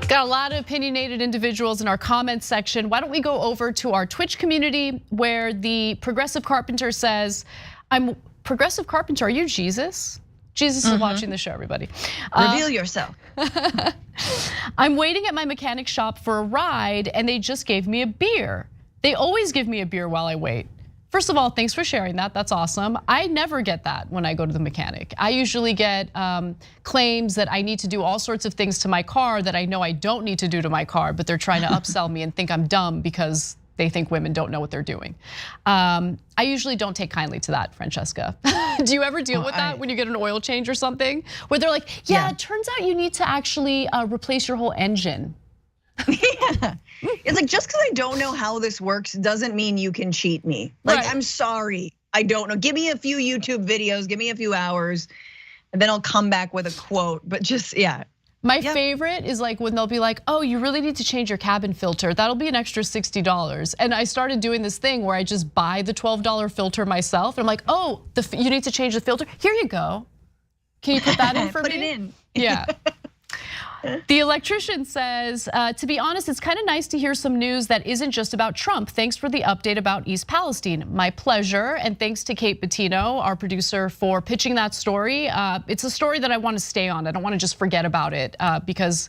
Got a lot of opinionated individuals in our comments section. Why don't we go over to our Twitch community where the Progressive Carpenter says, I'm Progressive Carpenter, are you Jesus? Jesus is watching the show, everybody. Reveal yourself. I'm waiting at my mechanic shop for a ride and they just gave me a beer. They always give me a beer while I wait. First of all, thanks for sharing that, that's awesome. I never get that when I go to the mechanic. I usually get claims that I need to do all sorts of things to my car that I know I don't need to do to my car, but they're trying to upsell me and think I'm dumb because they think women don't know what they're doing. I usually don't take kindly to that, Francesca. Do you ever deal with that when you get an oil change or something? Where they're like, yeah, it turns out you need to actually replace your whole engine. Yeah, it's like, just because I don't know how this works doesn't mean you can cheat me. Like, right. I'm sorry, I don't know. Give me a few YouTube videos, give me a few hours, and then I'll come back with a quote. But just, yeah. My favorite is like when they'll be like, oh, you really need to change your cabin filter. That'll be an extra $60. And I started doing this thing where I just buy the $12 filter myself. And I'm like, oh, you need to change the filter? Here you go. Can you put that in for me? Put it in. Yeah. The electrician says, to be honest, it's kind of nice to hear some news that isn't just about Trump. Thanks for the update about East Palestine. My pleasure, and thanks to Kate Bettino, our producer, for pitching that story. It's a story that I want to stay on. I don't want to just forget about it because,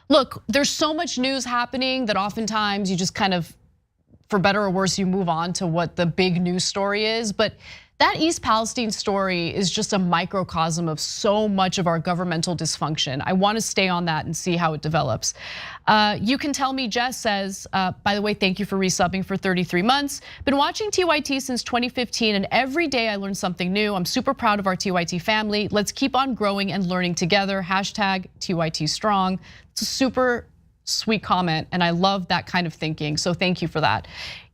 look, there's so much news happening that oftentimes you just kind of, for better or worse, you move on to what the big news story is. But that East Palestine story is just a microcosm of so much of our governmental dysfunction. I want to stay on that and see how it develops. You can tell me, Jess says, by the way, thank you for resubbing for 33 months. Been watching TYT since 2015 and every day I learn something new. I'm super proud of our TYT family. Let's keep on growing and learning together. Hashtag TYT strong. It's a super sweet comment and I love that kind of thinking. So thank you for that.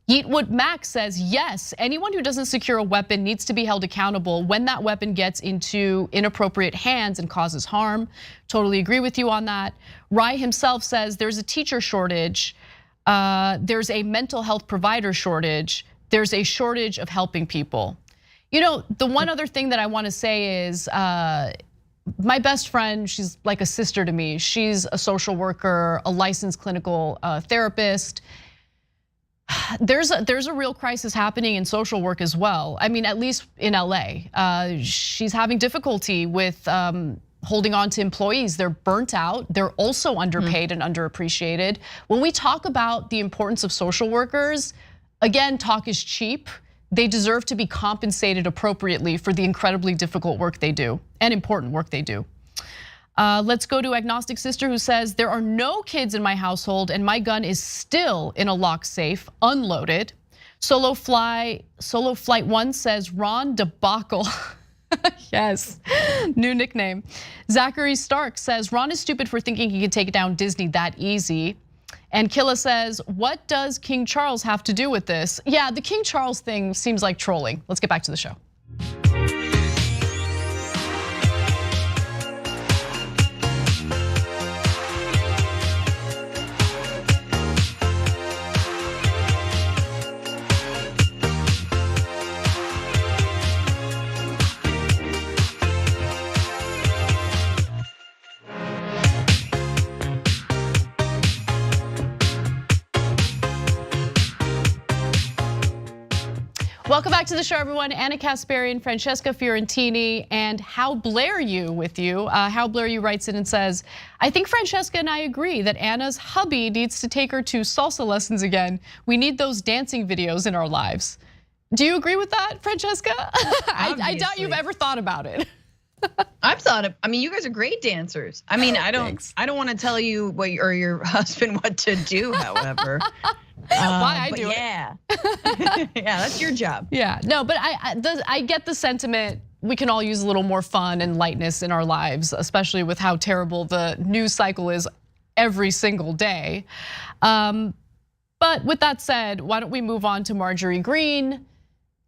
Yeetwood Max says, yes, anyone who doesn't secure a weapon needs to be held accountable when that weapon gets into inappropriate hands and causes harm. Totally agree with you on that. Rye himself says there's a teacher shortage. There's a mental health provider shortage. There's a shortage of helping people. You know, the one other thing that I want to say is my best friend, she's like a sister to me. She's a social worker, a licensed clinical therapist. There's a real crisis happening in social work as well. I mean, at least in LA. She's having difficulty with holding on to employees. They're burnt out. They're also underpaid and underappreciated. When we talk about the importance of social workers, again, talk is cheap. They deserve to be compensated appropriately for the incredibly difficult work they do and important work they do. Let's go to Agnostic Sister who says, there are no kids in my household and my gun is still in a locked safe, unloaded. Solo Flight 1 says, Ron Debacle. Yes, new nickname. Zachary Stark says, Ron is stupid for thinking he could take down Disney that easy. And Killa says, what does King Charles have to do with this? Yeah, the King Charles thing seems like trolling. Let's get back to the show. Welcome back to the show, everyone. Anna Kasparian, Francesca Fiorentini, and How Blair You with you. How Blair You writes in and says, I think Francesca and I agree that Anna's hubby needs to take her to salsa lessons again. We need those dancing videos in our lives. Do you agree with that, Francesca? I doubt you've ever thought about it. I've thought of, I mean, you guys are great dancers. I mean, I don't want to tell you what or your husband what to do, however. Why I do yeah. Yeah, that's your job. Yeah, no, but I get the sentiment. We can all use a little more fun and lightness in our lives, especially with how terrible the news cycle is every single day. But with that said, why don't we move on to Marjorie Greene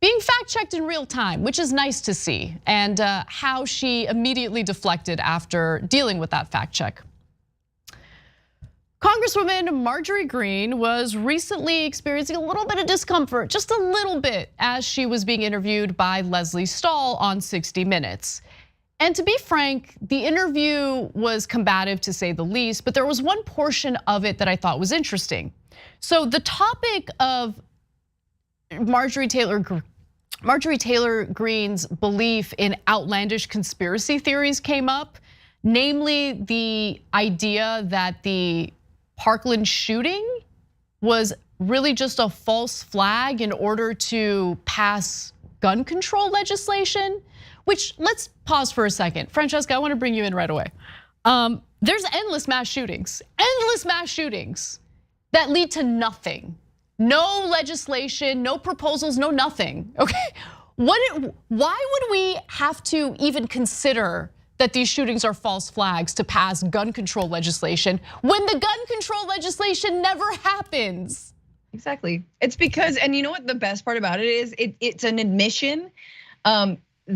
being fact-checked in real time, which is nice to see, and how she immediately deflected after dealing with that fact check. Congresswoman Marjorie Greene was recently experiencing a little bit of discomfort, just a little bit, as she was being interviewed by Leslie Stahl on 60 Minutes. And to be frank, the interview was combative to say the least, but there was one portion of it that I thought was interesting. So the topic of Marjorie Taylor Greene's belief in outlandish conspiracy theories came up, namely the idea that the Parkland shooting was really just a false flag in order to pass gun control legislation, which, let's pause for a second. Francesca, I want to bring you in right away. There's endless mass shootings that lead to nothing. No legislation, no proposals, no nothing, okay? Why would we have to even consider that these shootings are false flags to pass gun control legislation when the gun control legislation never happens? Exactly. It's because, and you know what the best part about it is? It's an admission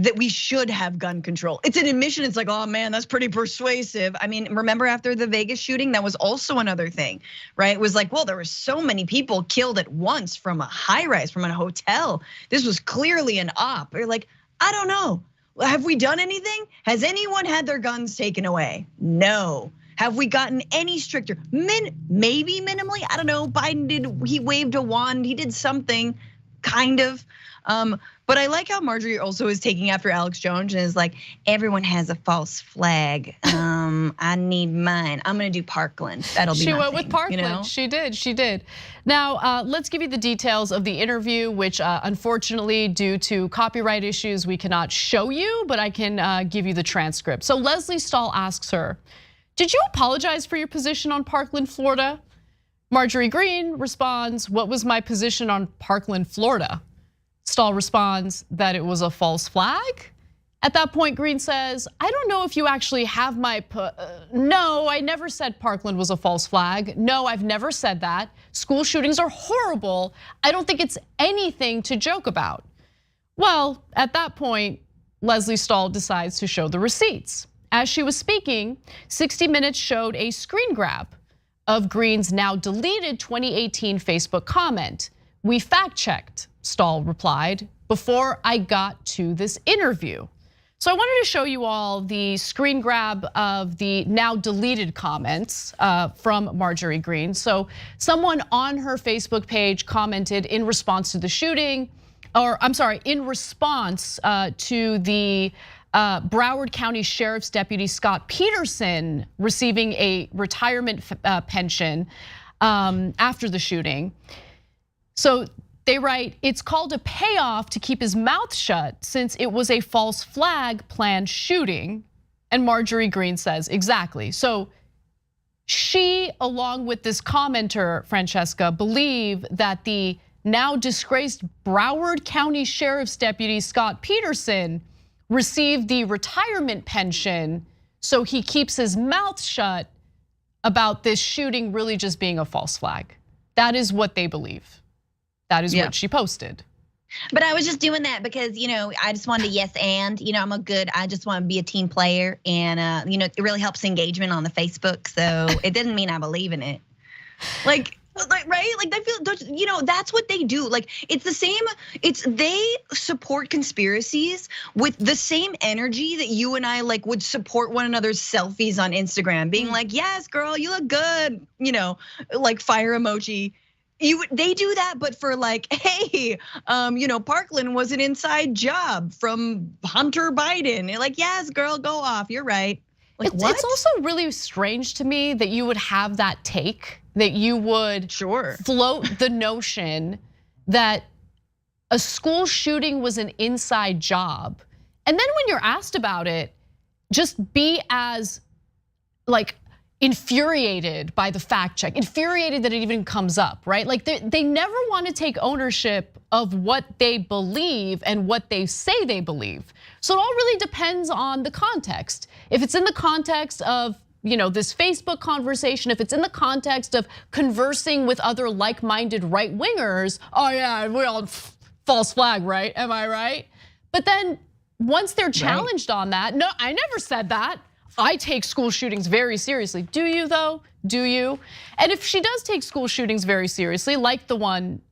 that we should have gun control. It's an admission. It's like, oh man, that's pretty persuasive. I mean, remember after the Vegas shooting, that was also another thing, right? It was like, well, there were so many people killed at once from a high rise, from a hotel. This was clearly an op. You're like, I don't know. Have we done anything? Has anyone had their guns taken away? No. Have we gotten any stricter? Maybe minimally, I don't know. Biden he waved a wand, he did something, kind of. But I like how Marjorie also is taking after Alex Jones and is like, everyone has a false flag. I need mine. I'm gonna do Parkland. That'll be. She my went thing, with Parkland. You know? She did. Now let's give you the details of the interview, which unfortunately, due to copyright issues, we cannot show you, but I can give you the transcript. So Leslie Stahl asks her, "Did you apologize for your position on Parkland, Florida?" Marjorie Greene responds, "What was my position on Parkland, Florida?" Stahl responds that it was a false flag. At that point, Greene says, "I don't know if you actually have my, no, I never said Parkland was a false flag. No, I've never said that. School shootings are horrible. I don't think it's anything to joke about." Well, at that point, Leslie Stahl decides to show the receipts. As she was speaking, 60 Minutes showed a screen grab of Greene's now deleted 2018 Facebook comment. "We fact-checked," Stahl replied, "before I got to this interview." So I wanted to show you all the screen grab of the now deleted comments from Marjorie Greene. So someone on her Facebook page commented in response to the shooting, or I'm sorry, in response to the Broward County Sheriff's Deputy Scott Peterson receiving a retirement pension after the shooting. So they write, "It's called a payoff to keep his mouth shut since it was a false flag planned shooting." And Marjorie Greene says, exactly. So she, along with this commenter, Francesca, believe that the now disgraced Broward County Sheriff's Deputy Scott Peterson received the retirement pension so he keeps his mouth shut about this shooting really just being a false flag. That is what they believe. That is what she posted. But I was just doing that because, I just wanted to yes and, I just want to be a team player, and it really helps engagement on the Facebook. So it doesn't mean I believe in it. Like right? Like they feel, that's what they do. Like it's the same. They support conspiracies with the same energy that you and I would support one another's selfies on Instagram, being like, "Yes, girl, you look good," like fire emoji. They do that, but for hey, Parkland was an inside job from Hunter Biden. You're like, "Yes, girl, go off. You're right." Like what? It's also really strange to me that you would have that take, that you would float the notion that a school shooting was an inside job, and then when you're asked about it, just be as infuriated by the fact check, infuriated that it even comes up, right? Like they never want to take ownership of what they believe and what they say they believe. So it all really depends on the context. If it's in the context of this Facebook conversation, if it's in the context of conversing with other like-minded right-wingers, oh yeah, we all false flag, right? Am I right? But then once they're challenged on that, no, I never said that. I take school shootings very seriously. Do you though? Do you? And if she does take school shootings very seriously, like the one,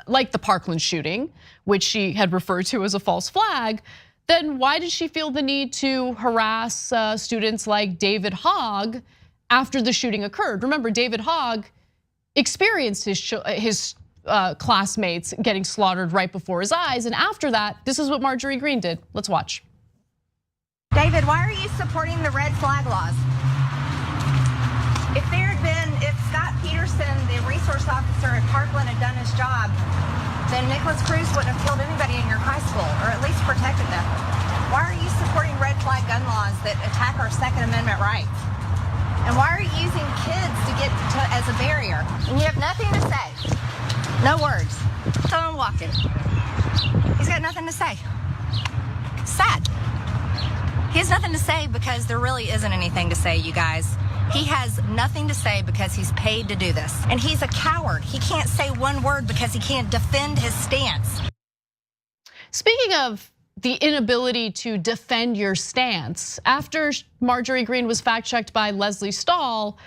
like the Parkland shooting, which she had referred to as a false flag, then why did she feel the need to harass students like David Hogg after the shooting occurred? Remember, David Hogg experienced his classmates getting slaughtered right before his eyes, and after that, this is what Marjorie Greene did. Let's watch. David, why are you supporting the red flag laws? If Scott Peterson, the resource officer at Parkland, had done his job, then Nicholas Cruz wouldn't have killed anybody in your high school, or at least protected them. Why are you supporting red flag gun laws that attack our Second Amendment rights? And why are you using kids as a barrier? And you have nothing to say. No words. So I'm walking. He's got nothing to say. Sad. He has nothing to say because there really isn't anything to say, you guys. He has nothing to say because he's paid to do this. And he's a coward. He can't say one word because he can't defend his stance. Speaking of the inability to defend your stance. After Marjorie Greene was fact-checked by Leslie Stahl,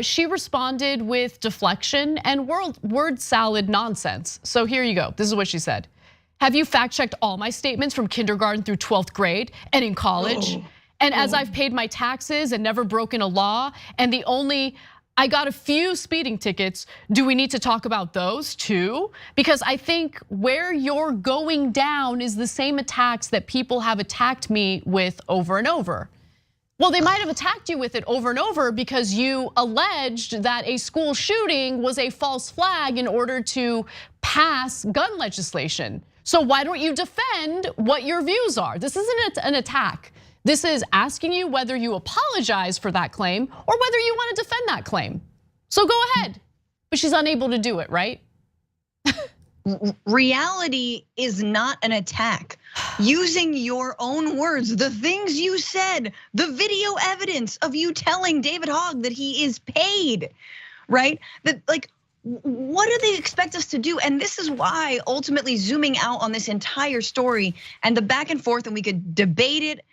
she responded with deflection and word salad nonsense. So here you go, this is what she said. Have you fact-checked all my statements from kindergarten through 12th grade and in college? And as I've paid my taxes and never broken a law, and I got a few speeding tickets. Do we need to talk about those too? Because I think where you're going down is the same attacks that people have attacked me with over and over. Well, they might have attacked you with it over and over because you alleged that a school shooting was a false flag in order to pass gun legislation. So why don't you defend what your views are? This isn't an attack. This is asking you whether you apologize for that claim or whether you want to defend that claim. So go ahead, but she's unable to do it, right? Reality is not an attack. Using your own words, the things you said, the video evidence of you telling David Hogg that he is paid, right? That like, what do they expect us to do? And this is why ultimately zooming out on this entire story and the back and forth, and we could debate it.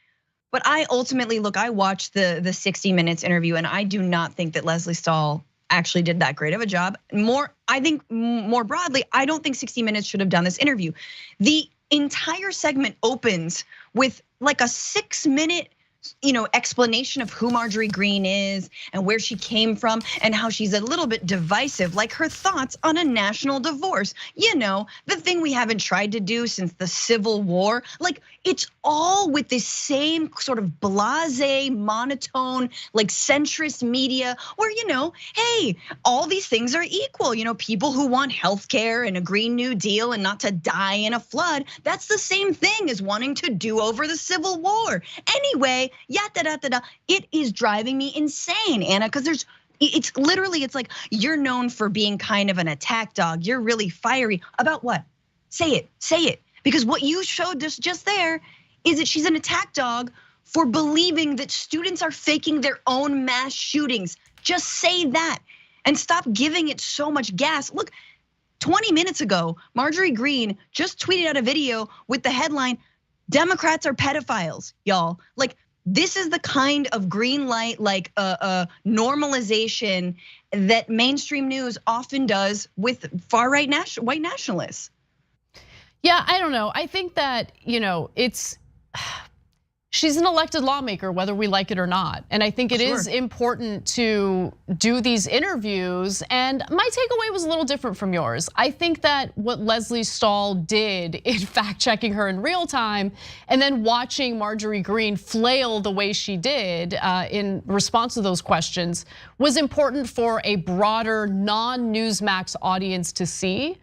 But I ultimately, look, I watched the 60 Minutes interview, and I do not think that Leslie Stahl actually did that great of a job. I think more broadly, I don't think 60 Minutes should have done this interview. The entire segment opens with like a 6-minute explanation of who Marjorie Greene is and where she came from and how she's a little bit divisive, like her thoughts on a national divorce. The thing we haven't tried to do since the Civil War. Like, it's all with this same sort of blasé, monotone, like centrist media where, hey, all these things are equal. People who want healthcare and a Green New Deal and not to die in a flood, that's the same thing as wanting to do over the Civil War. Anyway, it is driving me insane, Anna, because it's like you're known for being kind of an attack dog. You're really fiery about what? Say it. Because what you showed us just there is that she's an attack dog for believing that students are faking their own mass shootings. Just say that and stop giving it so much gas. Look, 20 minutes ago, Marjorie Greene just tweeted out a video with the headline, Democrats are pedophiles, y'all. Like, this is the kind of green light, like a normalization that mainstream news often does with far right white nationalists. Yeah, I don't know. I think that, she's an elected lawmaker, whether we like it or not. And I think it is important to do these interviews. And my takeaway was a little different from yours. I think that what Leslie Stahl did in fact checking her in real time and then watching Marjorie Greene flail the way she did in response to those questions was important for a broader non-Newsmax audience to see.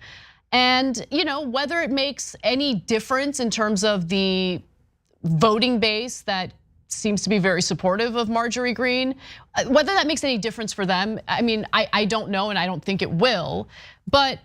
And whether it makes any difference in terms of the voting base that seems to be very supportive of Marjorie Greene, whether that makes any difference for them, I mean, I don't know, and I don't think it will. But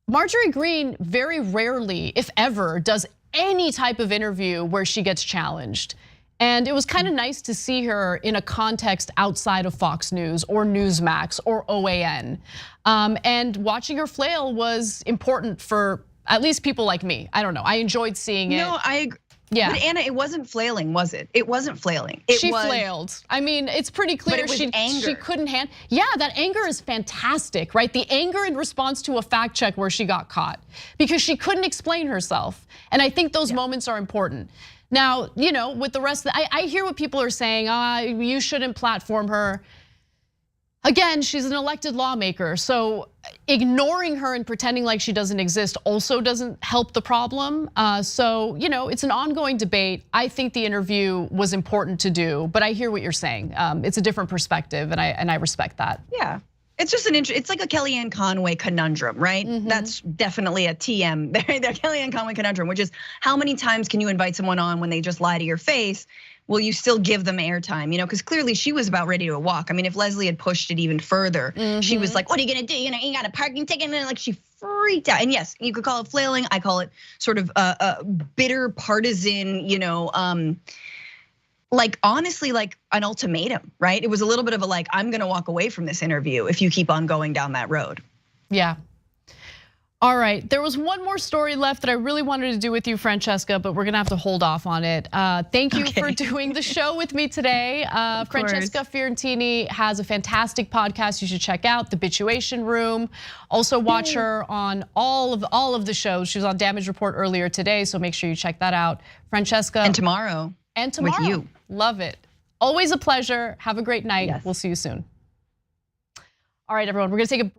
Marjorie Greene very rarely, if ever, does any type of interview where she gets challenged. And it was kind of nice to see her in a context outside of Fox News or Newsmax or OAN. And watching her flail was important for at least people like me. I don't know, I enjoyed seeing it. No, I agree. Yeah. But Anna, it wasn't flailing, was it? It wasn't flailing. She flailed. I mean, it's pretty clear she couldn't handle. Yeah, that anger is fantastic, right? The anger in response to a fact check where she got caught because she couldn't explain herself. And I think those moments are important. Now, with the rest of I hear what people are saying, you shouldn't platform her. Again, she's an elected lawmaker, so ignoring her and pretending like she doesn't exist also doesn't help the problem. So, it's an ongoing debate. I think the interview was important to do, but I hear what you're saying. It's a different perspective, and I respect that. Yeah. It's just it's like a Kellyanne Conway conundrum, right? That's definitely a TM. The Kellyanne Conway conundrum, which is how many times can you invite someone on when they just lie to your face? Will you still give them airtime? Because clearly she was about ready to walk. I mean, if Leslie had pushed it even further, she was like, what are you gonna do? You got a parking ticket? And like she freaked out. And yes, you could call it flailing. I call it sort of a bitter partisan, like honestly, like an ultimatum, right? It was a little bit of a like, I'm gonna walk away from this interview if you keep on going down that road. Yeah. All right, there was one more story left that I really wanted to do with you, Francesca, but we're gonna have to hold off on it. Thank you for doing the show with me today. Francesca Fiorentini has a fantastic podcast you should check out, The Bituation Room. Also watch her on all of the shows. She was on Damage Report earlier today, so make sure you check that out. Francesca. And tomorrow. With you. Love it. Always a pleasure. Have a great night. Yes. We'll see you soon. All right, everyone, we're gonna take a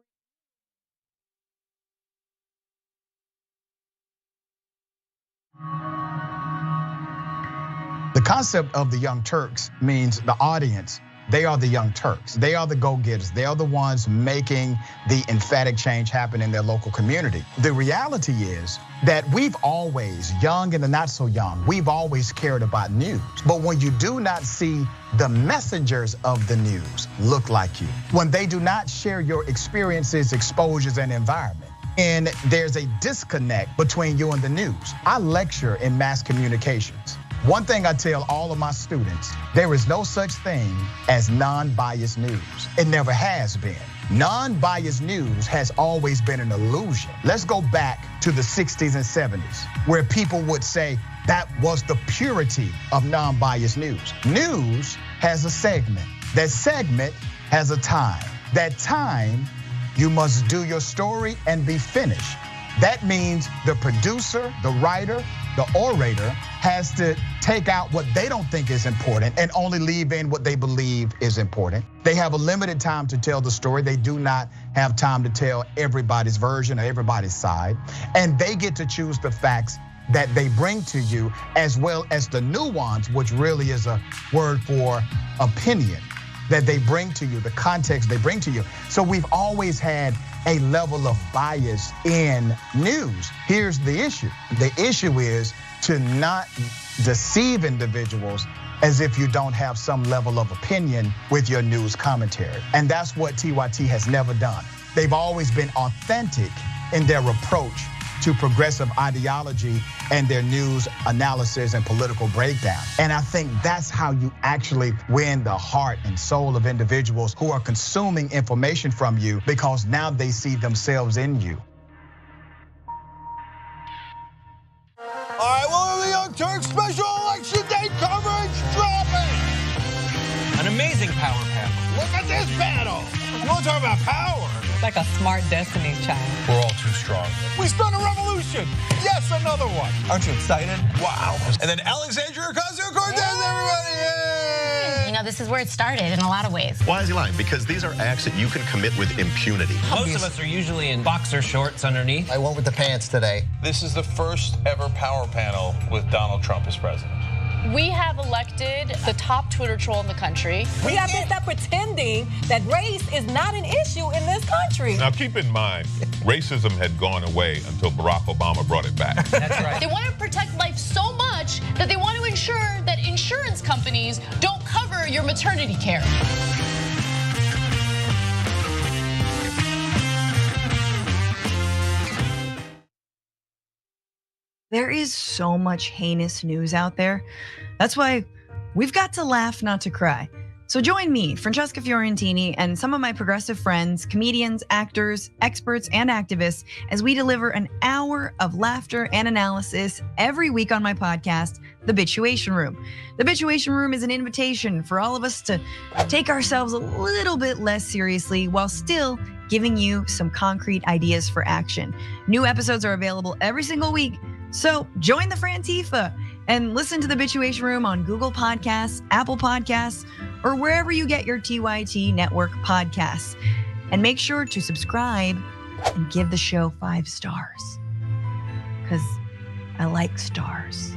The concept of the Young Turks means the audience, they are the Young Turks. They are the go-getters. They are the ones making the emphatic change happen in their local community. The reality is that we've always, young and the not so young, we've always cared about news. But when you do not see the messengers of the news look like you, when they do not share your experiences, exposures, and environment, and there's a disconnect between you and the news. I lecture in mass communications. One thing I tell all of my students, there is no such thing as non-biased news. It never has been. Non-biased news has always been an illusion. Let's go back to the 60s and 70s, where people would say that was the purity of non-biased news. News has a segment. That segment has a time. That time, you must do your story and be finished. That means the producer, the writer, the orator has to take out what they don't think is important and only leave in what they believe is important. They have a limited time to tell the story. They do not have time to tell everybody's version or everybody's side. And they get to choose the facts that they bring to you, as well as the nuance, which really is a word for opinion, that they bring to you, the context they bring to you. So we've always had a level of bias in news. Here's the issue. The issue is to not deceive individuals as if you don't have some level of opinion with your news commentary. And that's what TYT has never done. They've always been authentic in their approach to progressive ideology and their news analysis and political breakdown. And I think that's how you actually win the heart and soul of individuals who are consuming information from you, because now they see themselves in you. All right, well, the Young Turks special election day coverage dropping. An amazing power panel. Look at this panel. You want to talk about power? Like a smart Destiny's Child. We're all too strong. We spun a revolution. Yes, another one. Aren't you excited? Wow. And then Alexandria Ocasio-Cortez, everybody. Yay! You know, this is where it started in a lot of ways. Why is he lying? Because these are acts that you can commit with impunity. Most of us are usually in boxer shorts underneath. I went with the pants today. This is the first ever power panel with Donald Trump as president. We have elected the top Twitter troll in the country. We have to stop pretending that race is not an issue in this country. Now keep in mind, racism had gone away until Barack Obama brought it back. That's right. They want to protect life so much that they want to ensure that insurance companies don't cover your maternity care. There is so much heinous news out there. That's why we've got to laugh, not to cry. So join me, Francesca Fiorentini, and some of my progressive friends, comedians, actors, experts, and activists, as we deliver an hour of laughter and analysis every week on my podcast, The Bituation Room. The Bituation Room is an invitation for all of us to take ourselves a little bit less seriously while still giving you some concrete ideas for action. New episodes are available every single week. So join the Frantifa and listen to The Bituation Room on Google Podcasts, Apple Podcasts, or wherever you get your TYT network podcasts. And make sure to subscribe and give the show 5 stars, because I like stars.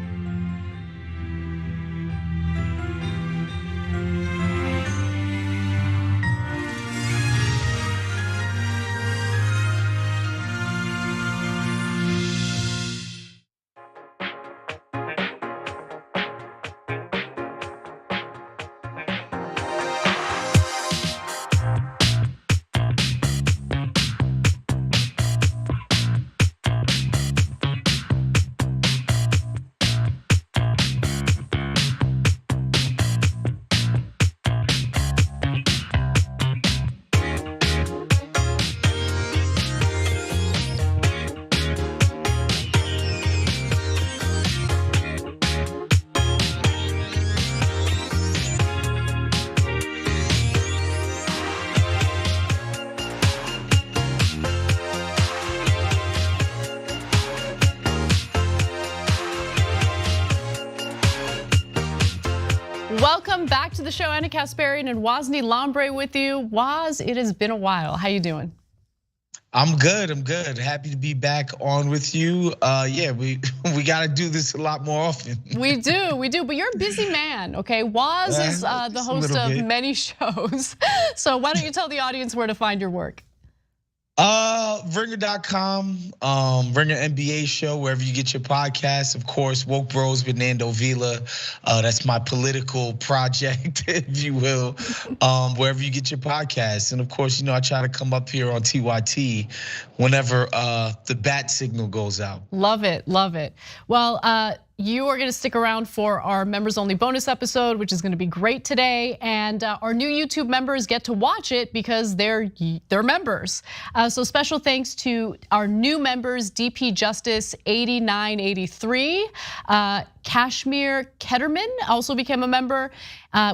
to the show. Anna Kasparian and Wozny Lambre with you. Woz, it has been a while. How you doing? I'm good. Happy to be back on with you. Yeah, we got to do this a lot more often. We do. But you're a busy man, okay? Woz is the host of many shows. So why don't you tell the audience where to find your work? Ringer.com, Ringer NBA show, wherever you get your podcasts. Of course, Woke Bros with Nando Vila. That's my political project, if you will, wherever you get your podcasts. And of course, I try to come up here on TYT whenever the bat signal goes out. Love it. Well, you are gonna stick around for our members only bonus episode, which is gonna be great today. And our new YouTube members get to watch it because they're members. So special thanks to our new members, DP Justice 8983, Kashmir Ketterman also became a member.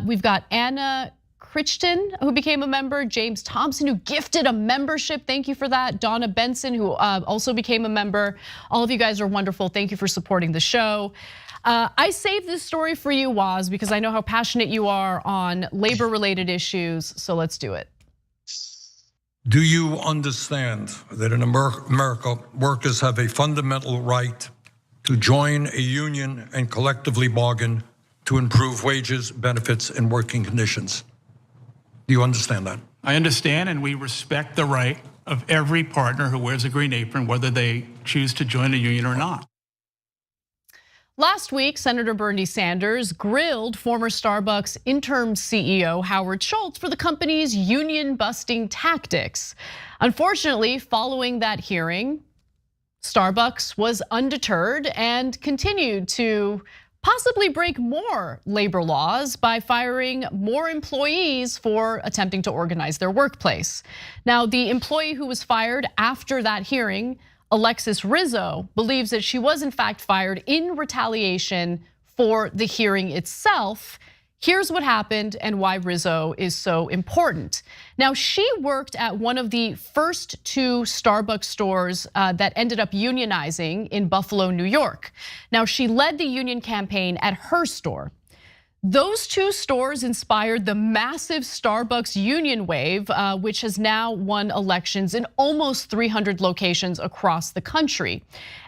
We've got Anna Crichton, who became a member, James Thompson, who gifted a membership. Thank you for that. Donna Benson, who also became a member. All of you guys are wonderful. Thank you for supporting the show. I saved this story for you, Woz, because I know how passionate you are on labor-related issues, so let's do it. Do you understand that in America, workers have a fundamental right to join a union and collectively bargain to improve wages, benefits, and working conditions? Do you understand that? I understand, and we respect the right of every partner who wears a green apron, whether they choose to join a union or not. Last week, Senator Bernie Sanders grilled former Starbucks interim CEO Howard Schultz for the company's union-busting tactics. Unfortunately, following that hearing, Starbucks was undeterred and continued to possibly break more labor laws by firing more employees for attempting to organize their workplace. Now, the employee who was fired after that hearing, Alexis Rizzo, believes that she was in fact fired in retaliation for the hearing itself. Here's what happened and why Rizzo is so important. Now, she worked at one of the first two Starbucks stores that ended up unionizing in Buffalo, New York. Now, she led the union campaign at her store. Those two stores inspired the massive Starbucks union wave, which has now won elections in almost 300 locations across the country.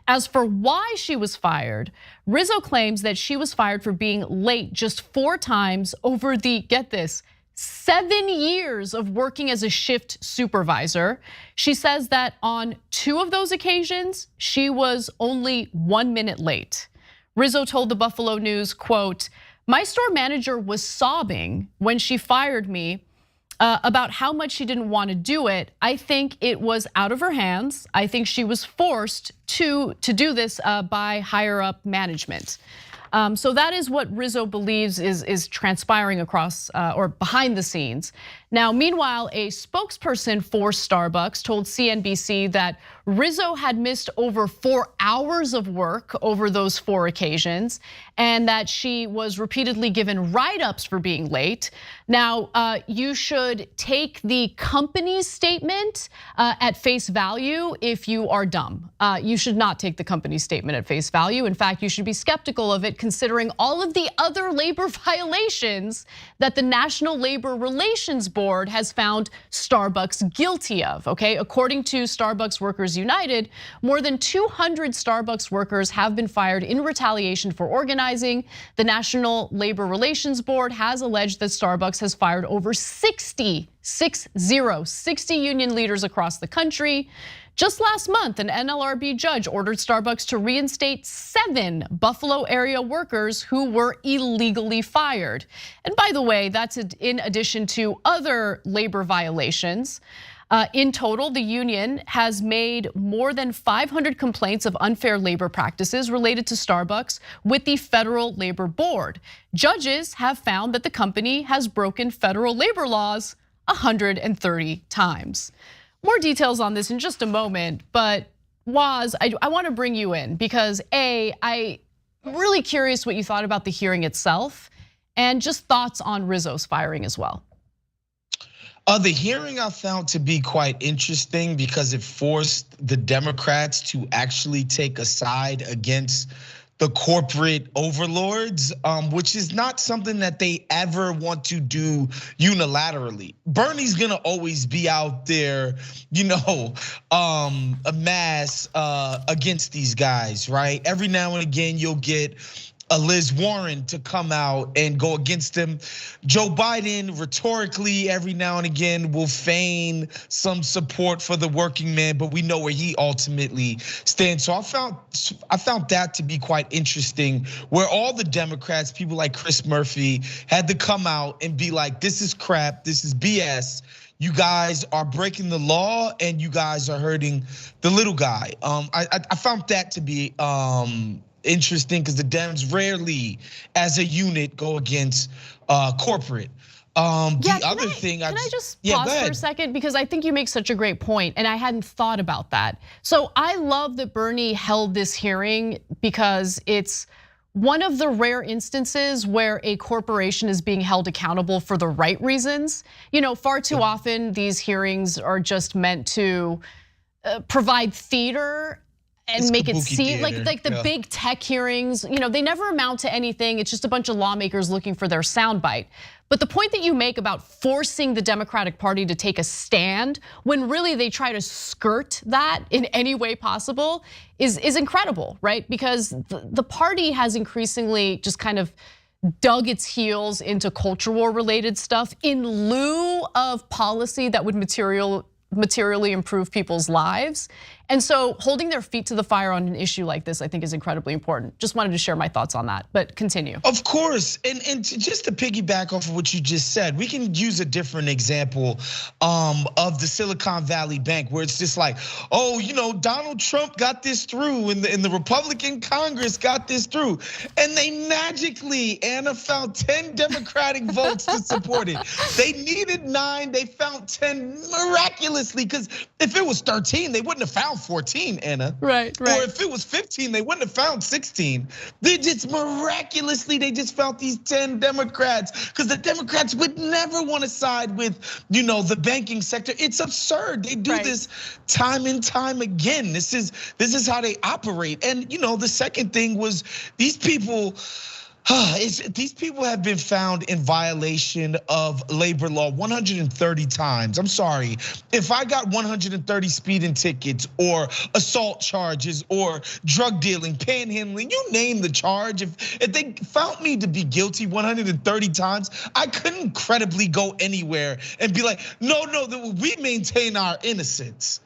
As for why she was fired, Rizzo claims that she was fired for being late just 4 times over the, get this, 7 years of working as a shift supervisor. She says that on 2 of those occasions, she was only 1 minute late. Rizzo told the Buffalo News, quote, "My store manager was sobbing when she fired me about how much she didn't want to do it. I think it was out of her hands. I think she was forced to do this by higher up management." So that is what Rizzo believes is transpiring across or behind the scenes. Now, meanwhile, a spokesperson for Starbucks told CNBC that Rizzo had missed over 4 hours of work over those 4 occasions, and that she was repeatedly given write-ups for being late. Now, you should take the company's statement at face value if you are dumb. You should not take the company's statement at face value. In fact, you should be skeptical of it, considering all of the other labor violations that the National Labor Relations Board has found Starbucks guilty of, okay? According to Starbucks Workers United, more than 200 Starbucks workers have been fired in retaliation for organizing. The National Labor Relations Board has alleged that Starbucks has fired over 60 union leaders across the country. Just last month, an NLRB judge ordered Starbucks to reinstate 7 Buffalo area workers who were illegally fired. And by the way, that's in addition to other labor violations. In total, the union has made more than 500 complaints of unfair labor practices related to Starbucks with the Federal Labor Board. Judges have found that the company has broken federal labor laws 130 times. More details on this in just a moment, but Woz, I want to bring you in because I'm really curious what you thought about the hearing itself and just thoughts on Rizzo's firing as well. The hearing I found to be quite interesting because it forced the Democrats to actually take a side against the corporate overlords, which is not something that they ever want to do unilaterally. Bernie's gonna always be out there, amass against these guys, right? Every now and again, you'll get a Liz Warren to come out and go against him. Joe Biden, rhetorically, every now and again will feign some support for the working man, but we know where he ultimately stands. So I found that to be quite interesting, where all the Democrats, people like Chris Murphy, had to come out and be like, this is crap, this is BS. You guys are breaking the law and you guys are hurting the little guy. I found that to be interesting, because the Dems rarely, as a unit, go against corporate. Can I just pause for a second, because I think you make such a great point, and I hadn't thought about that. So I love that Bernie held this hearing, because it's one of the rare instances where a corporation is being held accountable for the right reasons. Far too often these hearings are just meant to provide theater and make it seem like the big tech hearings, they never amount to anything. It's just a bunch of lawmakers looking for their soundbite. But the point that you make about forcing the Democratic Party to take a stand when really they try to skirt that in any way possible is incredible, right? Because the party has increasingly just kind of dug its heels into culture war related stuff in lieu of policy that would materially improve people's lives. And so holding their feet to the fire on an issue like this, I think, is incredibly important. Just wanted to share my thoughts on that, but continue. Of course, and just to piggyback off of what you just said, we can use a different example of the Silicon Valley Bank, where it's just like, Donald Trump got this through, and the Republican Congress got this through, and they magically, Anna, found 10 Democratic votes to support it. They needed 9, they found 10 miraculously, because if it was 13, they wouldn't have found 14, Anna. Right. Or if it was 15, they wouldn't have found 16. They just miraculously, they just found these 10 Democrats, because the Democrats would never want to side with, the banking sector. It's absurd. They do this time and time again. This is how they operate. And the second thing was, these people have been found in violation of labor law 130 times. I'm sorry, if I got 130 speeding tickets or assault charges or drug dealing, panhandling, you name the charge. If they found me to be guilty 130 times, I couldn't credibly go anywhere and be like, no, we maintain our innocence.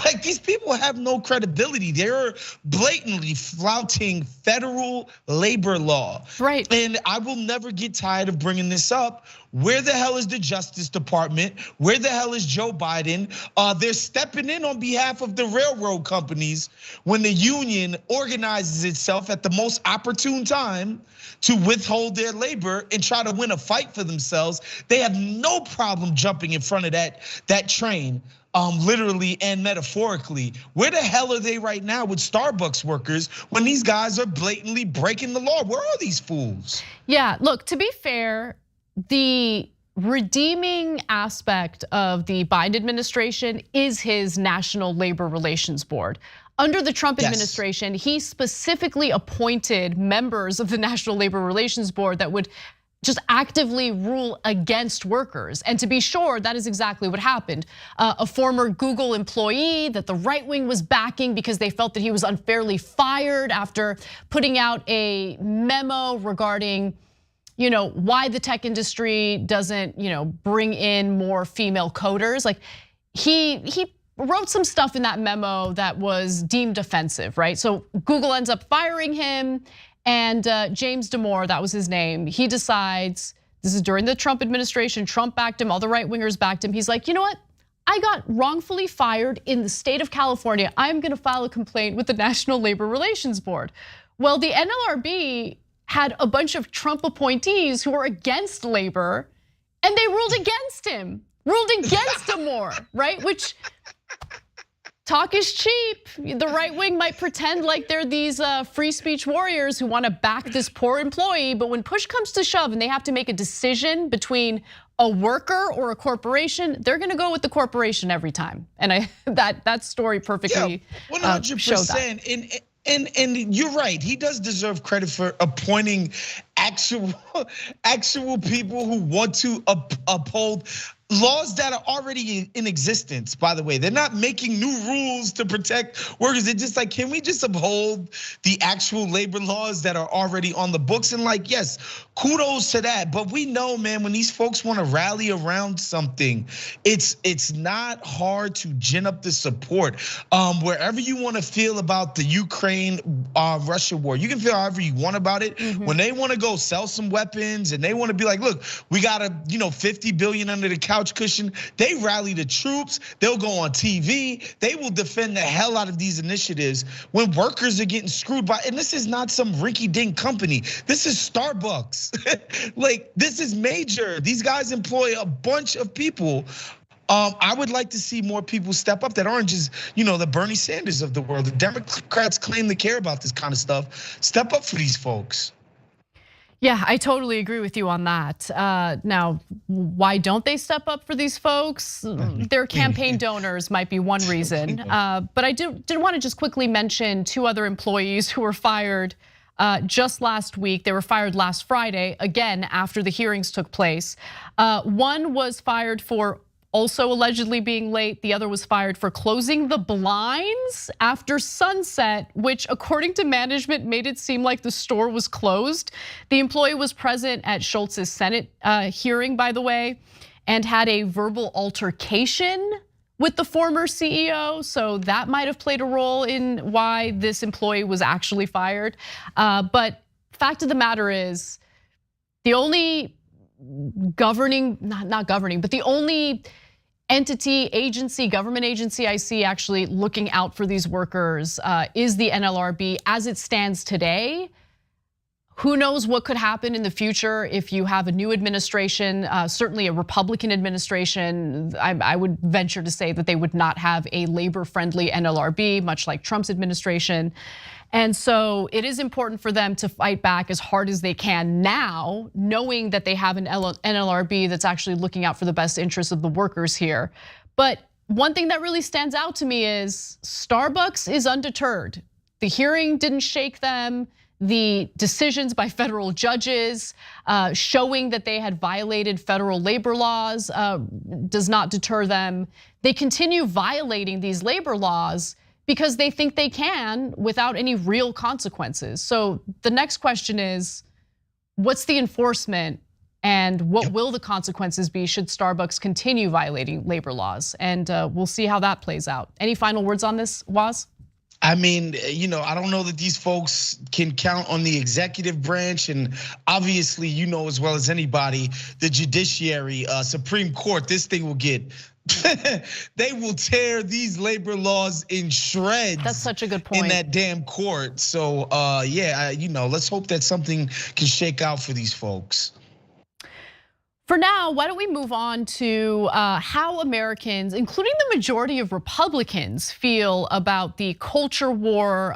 Like, these people have no credibility. They're blatantly flouting federal labor law. Right. And I will never get tired of bringing this up. Where the hell is the Justice Department? Where the hell is Joe Biden? They're stepping in on behalf of the railroad companies when the union organizes itself at the most opportune time to withhold their labor and try to win a fight for themselves. They have no problem jumping in front of that train. Literally and metaphorically. Where the hell are they right now with Starbucks workers when these guys are blatantly breaking the law? Where are these fools? Yeah, look, to be fair, the redeeming aspect of the Biden administration is his National Labor Relations Board. Under the Trump administration, he specifically appointed members of the National Labor Relations Board that would just actively rule against workers. And to be sure, that is exactly what happened. A former Google employee that the right wing was backing because they felt that he was unfairly fired after putting out a memo regarding why the tech industry doesn't bring in more female coders. Like, he wrote some stuff in that memo that was deemed offensive, right? So Google ends up firing him. And James Damore, that was his name, he decides, this is during the Trump administration, Trump backed him, all the right wingers backed him. He's like, you know what? I got wrongfully fired in the state of California. I'm gonna file a complaint with the National Labor Relations Board. Well, the NLRB had a bunch of Trump appointees who were against labor, and they ruled against him, ruled against Damore, right? Which, talk is cheap. The right wing might pretend like they're these free speech warriors who want to back this poor employee, but when push comes to shove and they have to make a decision between a worker or a corporation, they're gonna go with the corporation every time. And that story perfectly 100%. showed that. And you're right. He does deserve credit for appointing actual people who want to uphold laws that are already in existence, by the way. They're not making new rules to protect workers. They're just like, can we just uphold the actual labor laws that are already on the books? And like, yes, kudos to that. But we know, man, when these folks want to rally around something, it's not hard to gin up the support. Wherever you want to feel about the Ukraine-Russia war, you can feel however you want about it. When they want to go sell some weapons and they want to be like, look, we got a 50 billion under the couch cushion, they rally the troops, they'll go on TV, they will defend the hell out of these initiatives when workers are getting screwed by, and this is not some rinky-dink company, this is Starbucks. Like, this is major. These guys employ a bunch of people. I would like to see more people step up that aren't just, the Bernie Sanders of the world. The Democrats claim to care about this kind of stuff. Step up for these folks. Yeah, I totally agree with you on that. Now, why don't they step up for these folks? Their campaign donors might be one reason. But I did want to just quickly mention 2 other employees who were fired just last week. They were fired last Friday, again, after the hearings took place. One was fired for also allegedly being late. The other was fired for closing the blinds after sunset, which according to management made it seem like the store was closed. The employee was present at Schultz's Senate hearing, by the way, and had a verbal altercation with the former CEO. So that might have played a role in why this employee was actually fired. But fact of the matter is, the only not governing, but the only entity, agency, government agency I see actually looking out for these workers is the NLRB as it stands today. Who knows what could happen in the future if you have a new administration, certainly a Republican administration. I would venture to say that they would not have a labor-friendly NLRB, much like Trump's administration. And so it is important for them to fight back as hard as they can now, knowing that they have an NLRB that's actually looking out for the best interests of the workers here. But one thing that really stands out to me is Starbucks is undeterred. The hearing didn't shake them. The decisions by federal judges showing that they had violated federal labor laws does not deter them. They continue violating these labor laws because they think they can without any real consequences. So the next question is, what's the enforcement and what will the consequences be should Starbucks continue violating labor laws? And we'll see how that plays out. Any final words on this, Waz? I mean, I don't know that these folks can count on the executive branch, and obviously, as well as anybody, the judiciary, Supreme Court, this thing will get, they will tear these labor laws in shreds. That's such a good point. In that damn court. So yeah, let's hope that something can shake out for these folks. For now, why don't we move on to how Americans, including the majority of Republicans, feel about the culture war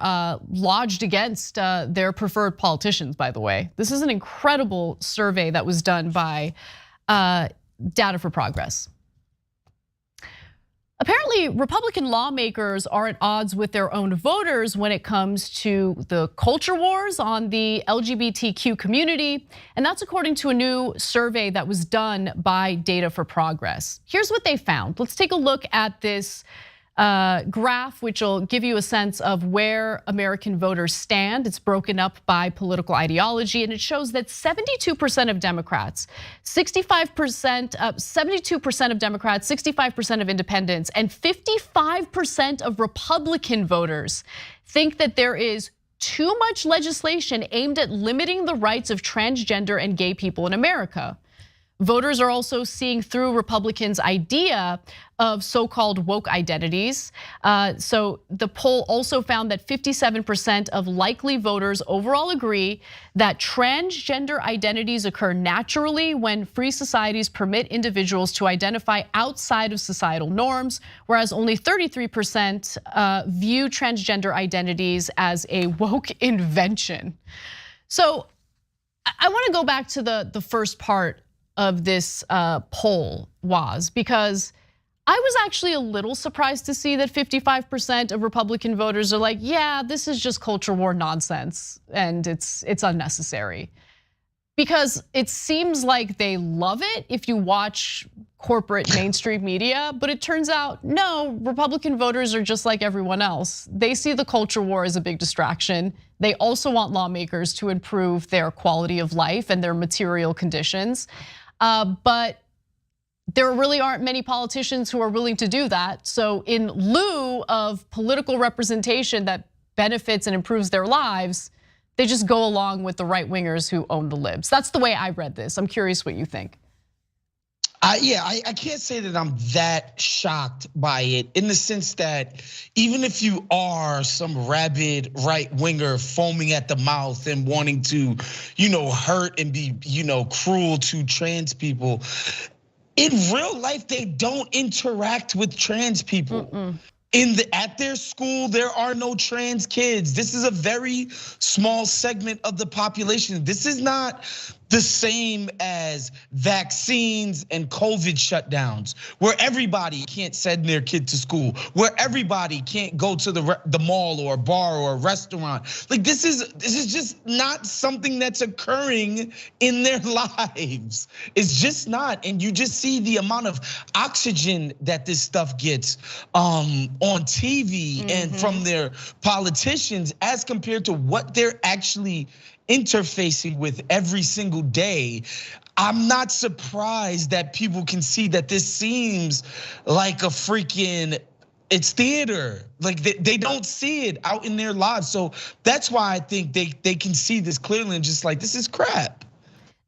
lodged against their preferred politicians, by the way. This is an incredible survey that was done by Data for Progress. Apparently, Republican lawmakers are at odds with their own voters when it comes to the culture wars on the LGBTQ community, and that's according to a new survey that was done by Data for Progress. Here's what they found. Let's take a look at this graph, which will give you a sense of where American voters stand. It's broken up by political ideology, and it shows that 72% of Democrats, 72% of Democrats, 65% of independents, and 55% of Republican voters think that there is too much legislation aimed at limiting the rights of transgender and gay people in America. Voters are also seeing through Republicans' idea of so-called woke identities. So the poll also found that 57% of likely voters overall agree that transgender identities occur naturally when free societies permit individuals to identify outside of societal norms, whereas only 33% view transgender identities as a woke invention. So I want to go back to the first part of this poll, was because I was actually a little surprised to see that 55% of Republican voters are like, yeah, this is just culture war nonsense and it's unnecessary. Because it seems like they love it if you watch corporate mainstream media, but it turns out, no, Republican voters are just like everyone else. They see the culture war as a big distraction. They also want lawmakers to improve their quality of life and their material conditions. But there really aren't many politicians who are willing to do that. So in lieu of political representation that benefits and improves their lives, they just go along with the right wingers who own the libs. That's the way I read this. I'm curious what you think. I can't say that I'm that shocked by it, in the sense that even if you are some rabid right winger foaming at the mouth and wanting to, hurt and be, cruel to trans people, in real life, they don't interact with trans people. At their school, there are no trans kids. This is a very small segment of the population. This is not the same as vaccines and COVID shutdowns, where everybody can't send their kid to school, where everybody can't go to the mall or a bar or a restaurant. Like this is just not something that's occurring in their lives. It's just not, and you just see the amount of oxygen that this stuff gets on TV and from their politicians as compared to what they're actually interfacing with every single day. I'm not surprised that people can see that this seems like it's theater. Like they don't see it out in their lives. So that's why I think they can see this clearly and just like, this is crap.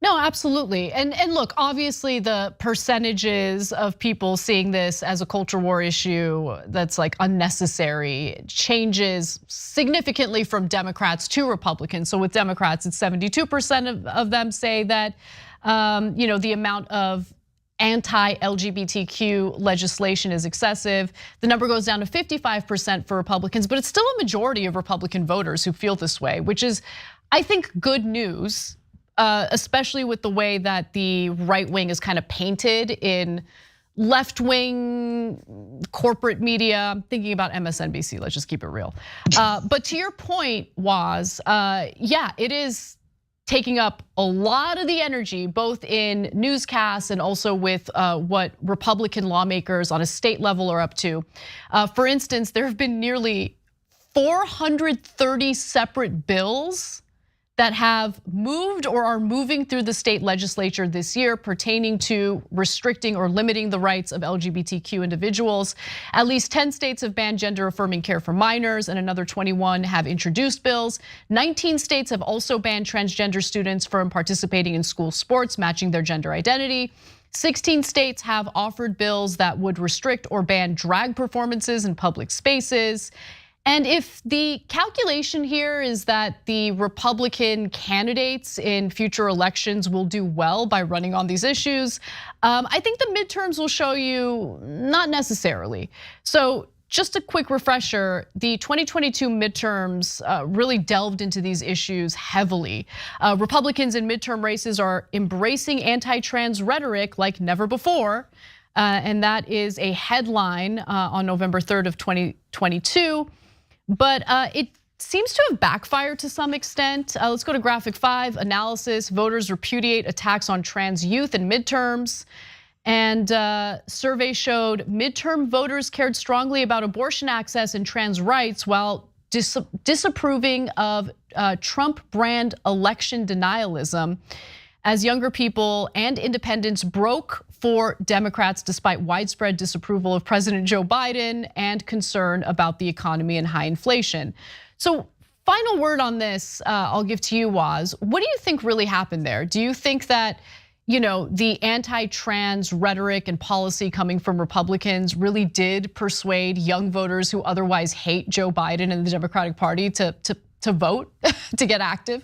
No, absolutely. And look, obviously the percentages of people seeing this as a culture war issue that's like unnecessary changes significantly from Democrats to Republicans. So with Democrats, it's 72% of them say that the amount of anti-LGBTQ legislation is excessive. The number goes down to 55% for Republicans, but it's still a majority of Republican voters who feel this way, which is, I think, good news. Especially with the way that the right wing is kind of painted in left wing corporate media. I'm thinking about MSNBC, let's just keep it real. But to your point, Waz, yeah, it is taking up a lot of the energy, both in newscasts and also with what Republican lawmakers on a state level are up to. For instance, there have been nearly 430 separate bills that have moved or are moving through the state legislature this year pertaining to restricting or limiting the rights of LGBTQ individuals. At least 10 states have banned gender affirming care for minors, and another 21 have introduced bills. 19 states have also banned transgender students from participating in school sports matching their gender identity. 16 states have offered bills that would restrict or ban drag performances in public spaces. And if the calculation here is that the Republican candidates in future elections will do well by running on these issues, I think the midterms will show you not necessarily. So just a quick refresher, the 2022 midterms really delved into these issues heavily. Republicans in midterm races are embracing anti-trans rhetoric like never before. And that is a headline on November 3rd of 2022. But it seems to have backfired to some extent. Let's go to graphic 5, analysis. Voters repudiate attacks on trans youth in midterms. And survey showed midterm voters cared strongly about abortion access and trans rights while disapproving of Trump brand election denialism, as younger people and independents broke for Democrats despite widespread disapproval of President Joe Biden and concern about the economy and high inflation. So final word on this, I'll give to you, Waz. What do you think really happened there? Do you think that the anti-trans rhetoric and policy coming from Republicans really did persuade young voters who otherwise hate Joe Biden and the Democratic Party to vote, to get active?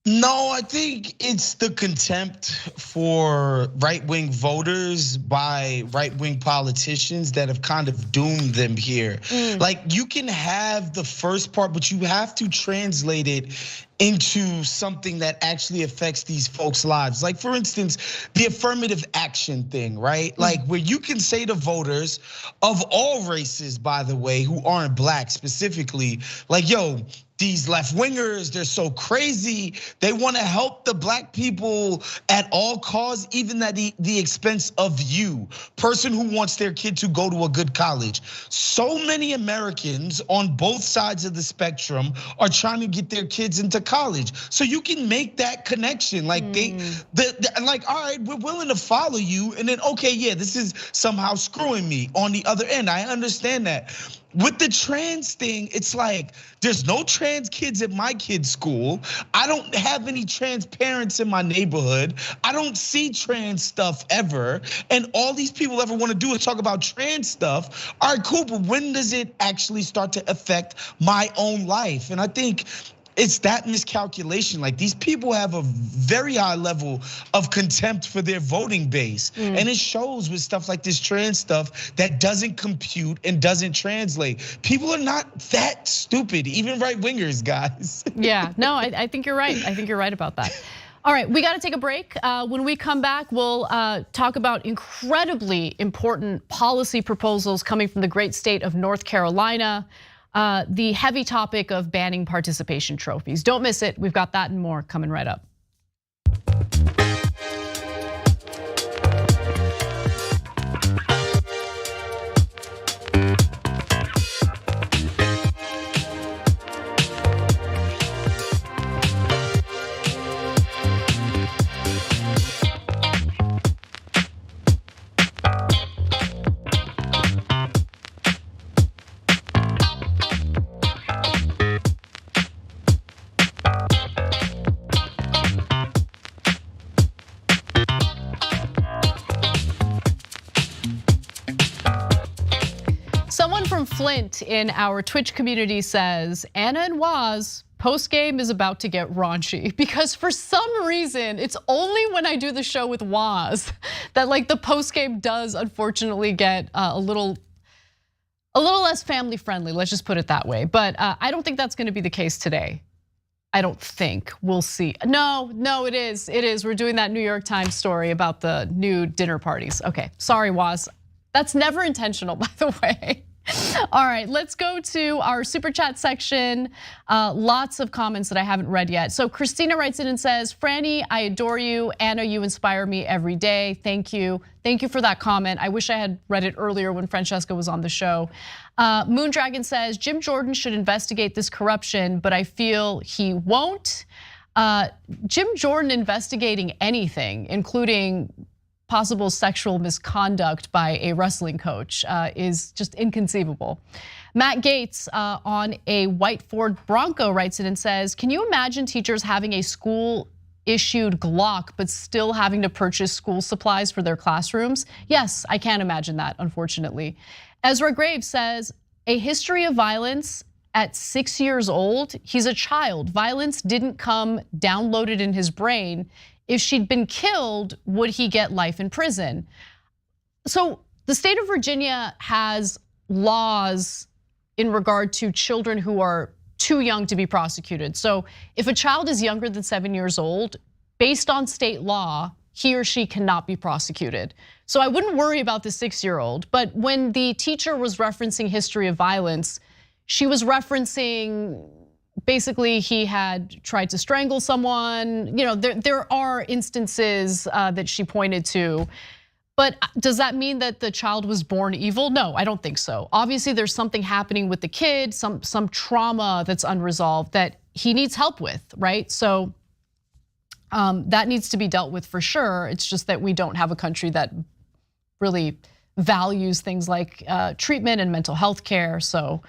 No, I think it's the contempt for right-wing voters by right-wing politicians that have kind of doomed them here. Like, you can have the first part, but you have to translate it into something that actually affects these folks' lives. Like, for instance, the affirmative action thing, right? Like, where you can say to voters of all races, by the way, who aren't black specifically, like, yo, these left wingers, they're so crazy. They want to help the black people at all costs, even at the expense of you, person who wants their kid to go to a good college. So many Americans on both sides of the spectrum are trying to get their kids into college. So you can make that connection. Like like, all right, we're willing to follow you. And then, okay, yeah, this is somehow screwing me on the other end. I understand that. With the trans thing, it's like, there's no trans kids at my kid's school. I don't have any trans parents in my neighborhood. I don't see trans stuff ever. And all these people ever want to do is talk about trans stuff. All right, cool, but when does it actually start to affect my own life? And I think it's that miscalculation. Like, these people have a very high level of contempt for their voting base. And it shows with stuff like this trans stuff that doesn't compute and doesn't translate. People are not that stupid, even right wingers, guys. Yeah, no, I think you're right. I think you're right about that. All right, we got to take a break. When we come back, we'll talk about incredibly important policy proposals coming from the great state of North Carolina. The heavy topic of banning participation trophies. Don't miss it. We've got that and more coming right up. Someone from Flint in our Twitch community says, Anna and Waz, post-game is about to get raunchy, because for some reason, it's only when I do the show with Waz that like the post-game does unfortunately get a little less family friendly, let's just put it that way. But I don't think that's gonna be the case today. I don't think, we'll see. No, it is. We're doing that New York Times story about the new dinner parties. Okay, sorry Waz. That's never intentional, by the way. All right, let's go to our super chat section. Lots of comments that I haven't read yet. So Christina writes in and says, Franny, I adore you. Anna, you inspire me every day. Thank you. Thank you for that comment. I wish I had read it earlier when Francesca was on the show. Moondragon says, Jim Jordan should investigate this corruption, but I feel he won't. Jim Jordan investigating anything, including possible sexual misconduct by a wrestling coach is just inconceivable. Matt Gates on a white Ford Bronco writes in and says, can you imagine teachers having a school issued Glock but still having to purchase school supplies for their classrooms? Yes, I can imagine that, unfortunately. Ezra Graves says, a history of violence at 6 years old, he's a child. Violence didn't come downloaded in his brain. If she'd been killed, would he get life in prison? So the state of Virginia has laws in regard to children who are too young to be prosecuted. So if a child is younger than 7 years old, based on state law, he or she cannot be prosecuted. So I wouldn't worry about the 6-year-old, but when the teacher was referencing history of violence, she was referencing basically he had tried to strangle someone. You know, there are instances that she pointed to, but does that mean that the child was born evil? No, I don't think so. Obviously there's something happening with the kid, some trauma that's unresolved that he needs help with, right? So that needs to be dealt with for sure. It's just that we don't have a country that really values things like treatment and mental health care, so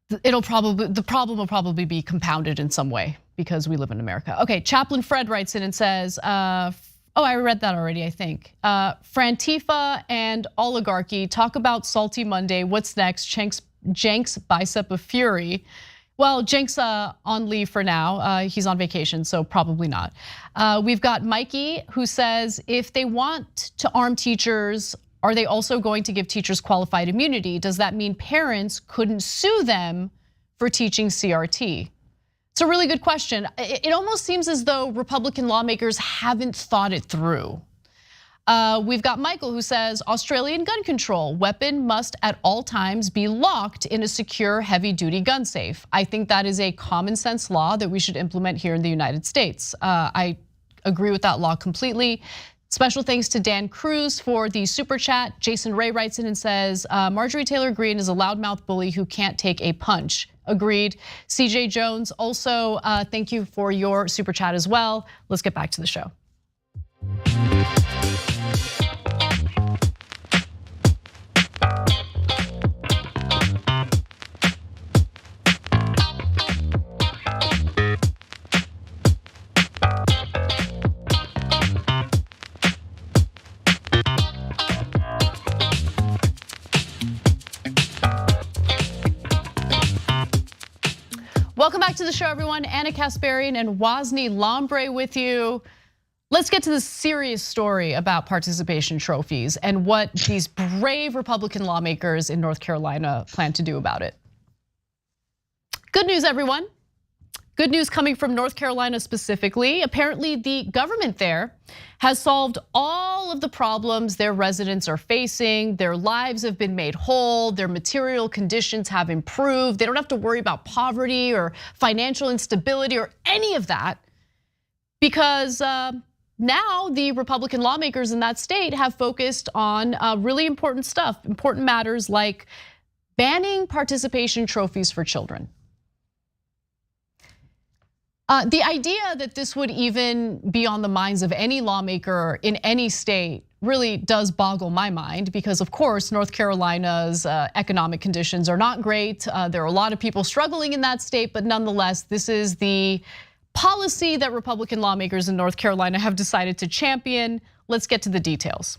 the problem will probably be compounded in some way because we live in America. Okay, Chaplain Fred writes in and says, oh, I read that already, I think. Frantifa and oligarchy, talk about Salty Monday, what's next? Jenks bicep of fury. Well, Cenk's on leave for now. He's on vacation, so probably not. We've got Mikey who says, if they want to arm teachers, are they also going to give teachers qualified immunity? Does that mean parents couldn't sue them for teaching CRT? It's a really good question. It almost seems as though Republican lawmakers haven't thought it through. We've got Michael who says, Australian gun control, weapon must at all times be locked in a secure heavy duty gun safe. I think that is a common sense law that we should implement here in the United States. I agree with that law completely. Special thanks to Dan Cruz for the super chat. Jason Ray writes in and says, Marjorie Taylor Greene is a loudmouth bully who can't take a punch. Agreed. CJ Jones also, thank you for your super chat as well. Let's get back to the show. Welcome back to the show, everyone. Anna Kasparian and Wozni Lambre with you. Let's get to the serious story about participation trophies and what these brave Republican lawmakers in North Carolina plan to do about it. Good news, everyone. Good news coming from North Carolina specifically. Apparently, the government there has solved all of the problems their residents are facing. Their lives have been made whole. Their material conditions have improved. They don't have to worry about poverty or financial instability or any of that, because now the Republican lawmakers in that state have focused on really important stuff, important matters like banning participation trophies for children. The idea that this would even be on the minds of any lawmaker in any state really does boggle my mind, because of course North Carolina's economic conditions are not great. There are a lot of people struggling in that state, but nonetheless, this is the policy that Republican lawmakers in North Carolina have decided to champion. Let's get to the details.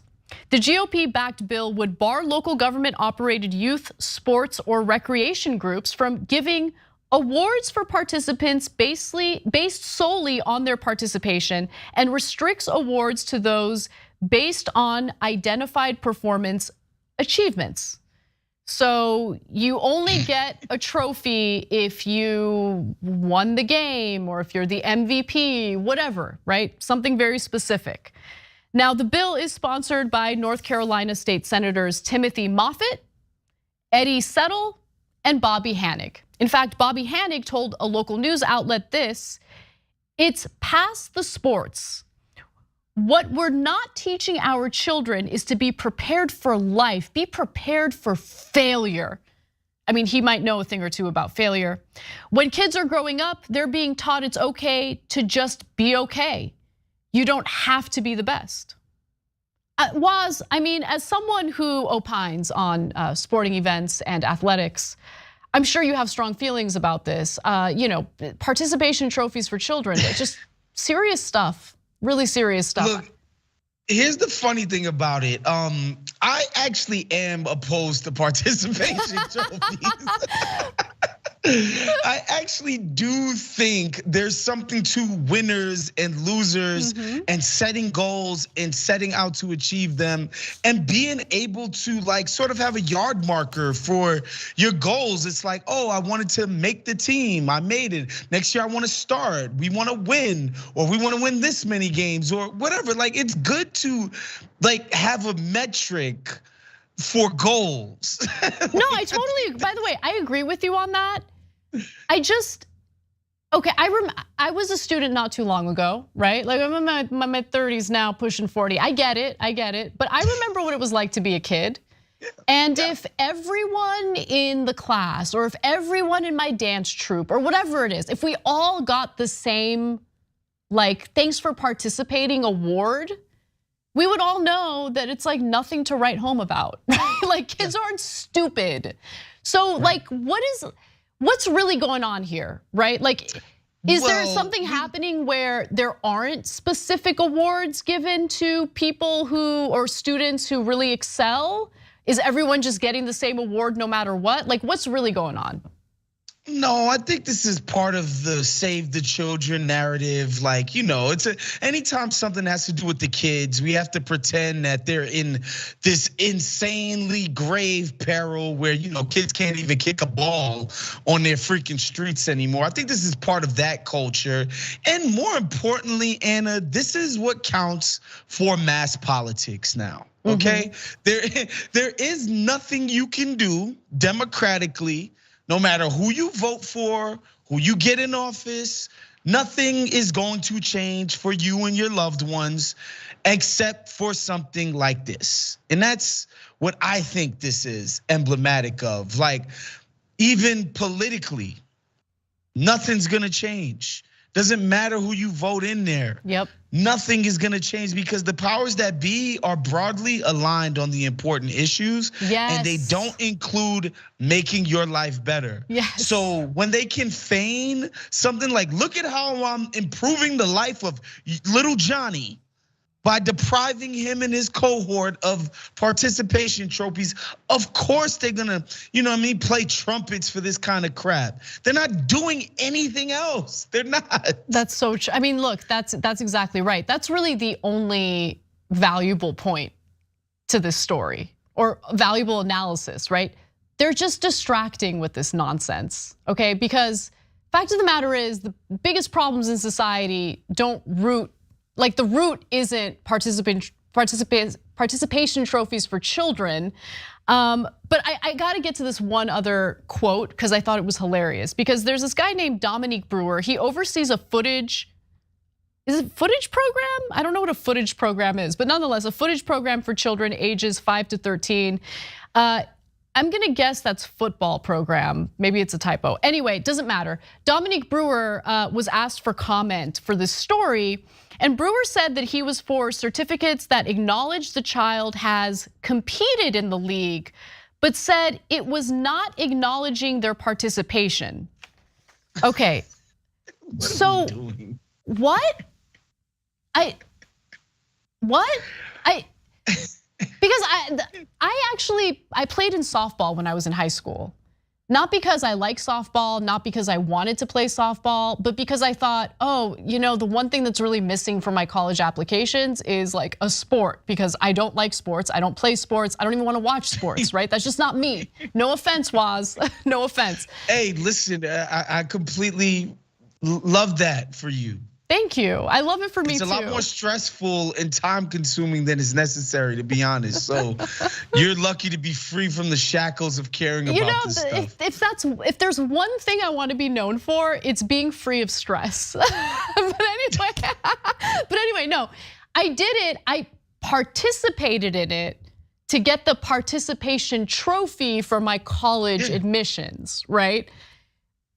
The GOP-backed bill would bar local government-operated youth, sports, or recreation groups from giving awards for participants based solely on their participation, and restricts awards to those based on identified performance achievements. So you only get a trophy if you won the game or if you're the MVP, whatever, right? Something very specific. Now, the bill is sponsored by North Carolina State Senators Timothy Moffitt, Eddie Settle, and Bobby Hanig. In fact, Bobby Hanig told a local news outlet this: it's past the sports. What we're not teaching our children is to be prepared for life, be prepared for failure. I mean, he might know a thing or two about failure. When kids are growing up, they're being taught it's okay to just be okay. You don't have to be the best. Woz, I mean, as someone who opines on sporting events and athletics, I'm sure you have strong feelings about this. Participation trophies for children, just serious stuff. Really serious stuff. Look, here's the funny thing about it. I actually am opposed to participation trophies. I actually do think there's something to winners and losers and setting goals and setting out to achieve them and being able to like sort of have a yard marker for your goals. It's like, oh, I wanted to make the team, I made it. Next year I want to start, we want to win, or we want to win this many games or whatever. Like, it's good to like have a metric for goals. No, I totally, by the way, I agree with you on that. I was a student not too long ago, right? Like, I'm in my 30s now, pushing 40. I get it. But I remember what it was like to be a kid. And if everyone in the class, or if everyone in my dance troupe, or whatever it is, if we all got the same, like, thanks for participating award, we would all know that it's like nothing to write home about, right? Like, kids aren't stupid. So like, what's really going on here, right? Like, is there something happening where there aren't specific awards given to people or students who really excel? Is everyone just getting the same award no matter what? Like, what's really going on? No, I think this is part of the save the children narrative. Like, anytime something has to do with the kids, we have to pretend that they're in this insanely grave peril where, kids can't even kick a ball on their freaking streets anymore. I think this is part of that culture. And more importantly, Anna, this is what counts for mass politics now. Okay, there is nothing you can do democratically. No matter who you vote for, who you get in office, nothing is going to change for you and your loved ones except for something like this. And that's what I think this is emblematic of. Like, even politically, nothing's gonna change. Doesn't matter who you vote in there. Yep. Nothing is gonna change because the powers that be are broadly aligned on the important issues. Yes. And they don't include making your life better. Yes. So when they can feign something like, look at how I'm improving the life of little Johnny by depriving him and his cohort of participation trophies, of course they're gonna, play trumpets for this kind of crap. They're not doing anything else. They're not. That's so true. I mean, look, that's exactly right. That's really the only valuable point to this story or valuable analysis, right? They're just distracting with this nonsense, okay? Because fact of the matter is the biggest problems in society don't root. Like, the root isn't participation trophies for children. But I gotta get to this one other quote because I thought it was hilarious. Because there's this guy named Dominique Brewer. He oversees a footage program? I don't know what a footage program is, but nonetheless, a footage program for children ages 5 to 13. I'm gonna guess that's football program. Maybe it's a typo. Anyway, it doesn't matter. Dominique Brewer was asked for comment for this story. And Brewer said that he was for certificates that acknowledged the child has competed in the league, but said it was not acknowledging their participation. Okay, so what? Because I played in softball when I was in high school. Not because I like softball, not because I wanted to play softball, but because I thought, the one thing that's really missing from my college applications is like a sport, because I don't like sports, I don't play sports, I don't even wanna watch sports, right? That's just not me. No offense, Waz, no offense. Hey, listen, I completely love that for you. Thank you. I love it for me too. It's a lot more stressful and time consuming than is necessary, to be honest. So you're lucky to be free from the shackles of caring about this stuff. If there's one thing I want to be known for, it's being free of stress. But anyway, no, I did it. I participated in it to get the participation trophy for my college admissions, right?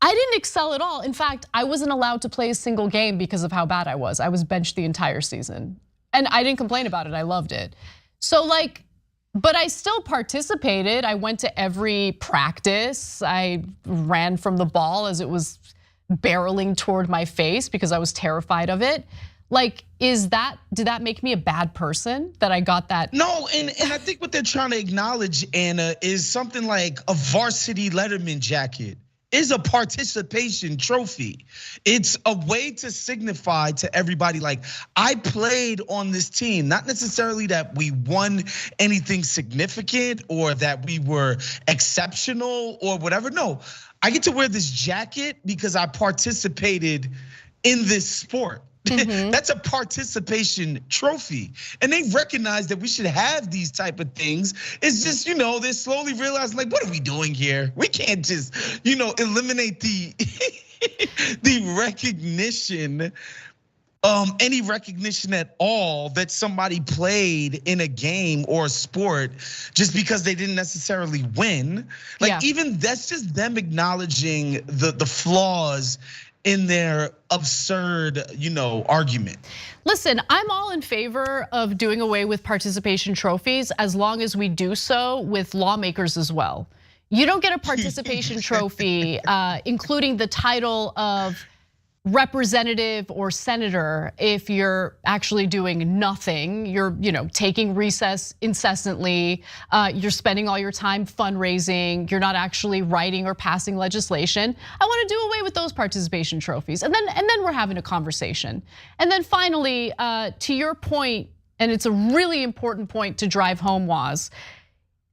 I didn't excel at all. In fact, I wasn't allowed to play a single game because of how bad I was. I was benched the entire season. And I didn't complain about it, I loved it. So but I still participated. I went to every practice. I ran from the ball as it was barreling toward my face because I was terrified of it. Did that make me a bad person that I got that? No, and I think what they're trying to acknowledge, Anna, is something like a varsity Letterman jacket is a participation trophy. It's a way to signify to everybody, like, I played on this team, not necessarily that we won anything significant or that we were exceptional or whatever. No, I get to wear this jacket because I participated in this sport. That's a participation trophy. And they recognize that we should have these type of things. It's just, they're slowly realizing, like, what are we doing here? We can't just, eliminate the the recognition, any recognition at all that somebody played in a game or a sport just because they didn't necessarily win. Even that's just them acknowledging the flaws in their absurd, argument. Listen, I'm all in favor of doing away with participation trophies as long as we do so with lawmakers as well. You don't get a participation trophy, including the title of representative or senator if you're actually doing nothing. You're taking recess incessantly. You're spending all your time fundraising. You're not actually writing or passing legislation. I want to do away with those participation trophies, and then we're having a conversation. And then finally, to your point, and it's a really important point to drive home, Waz.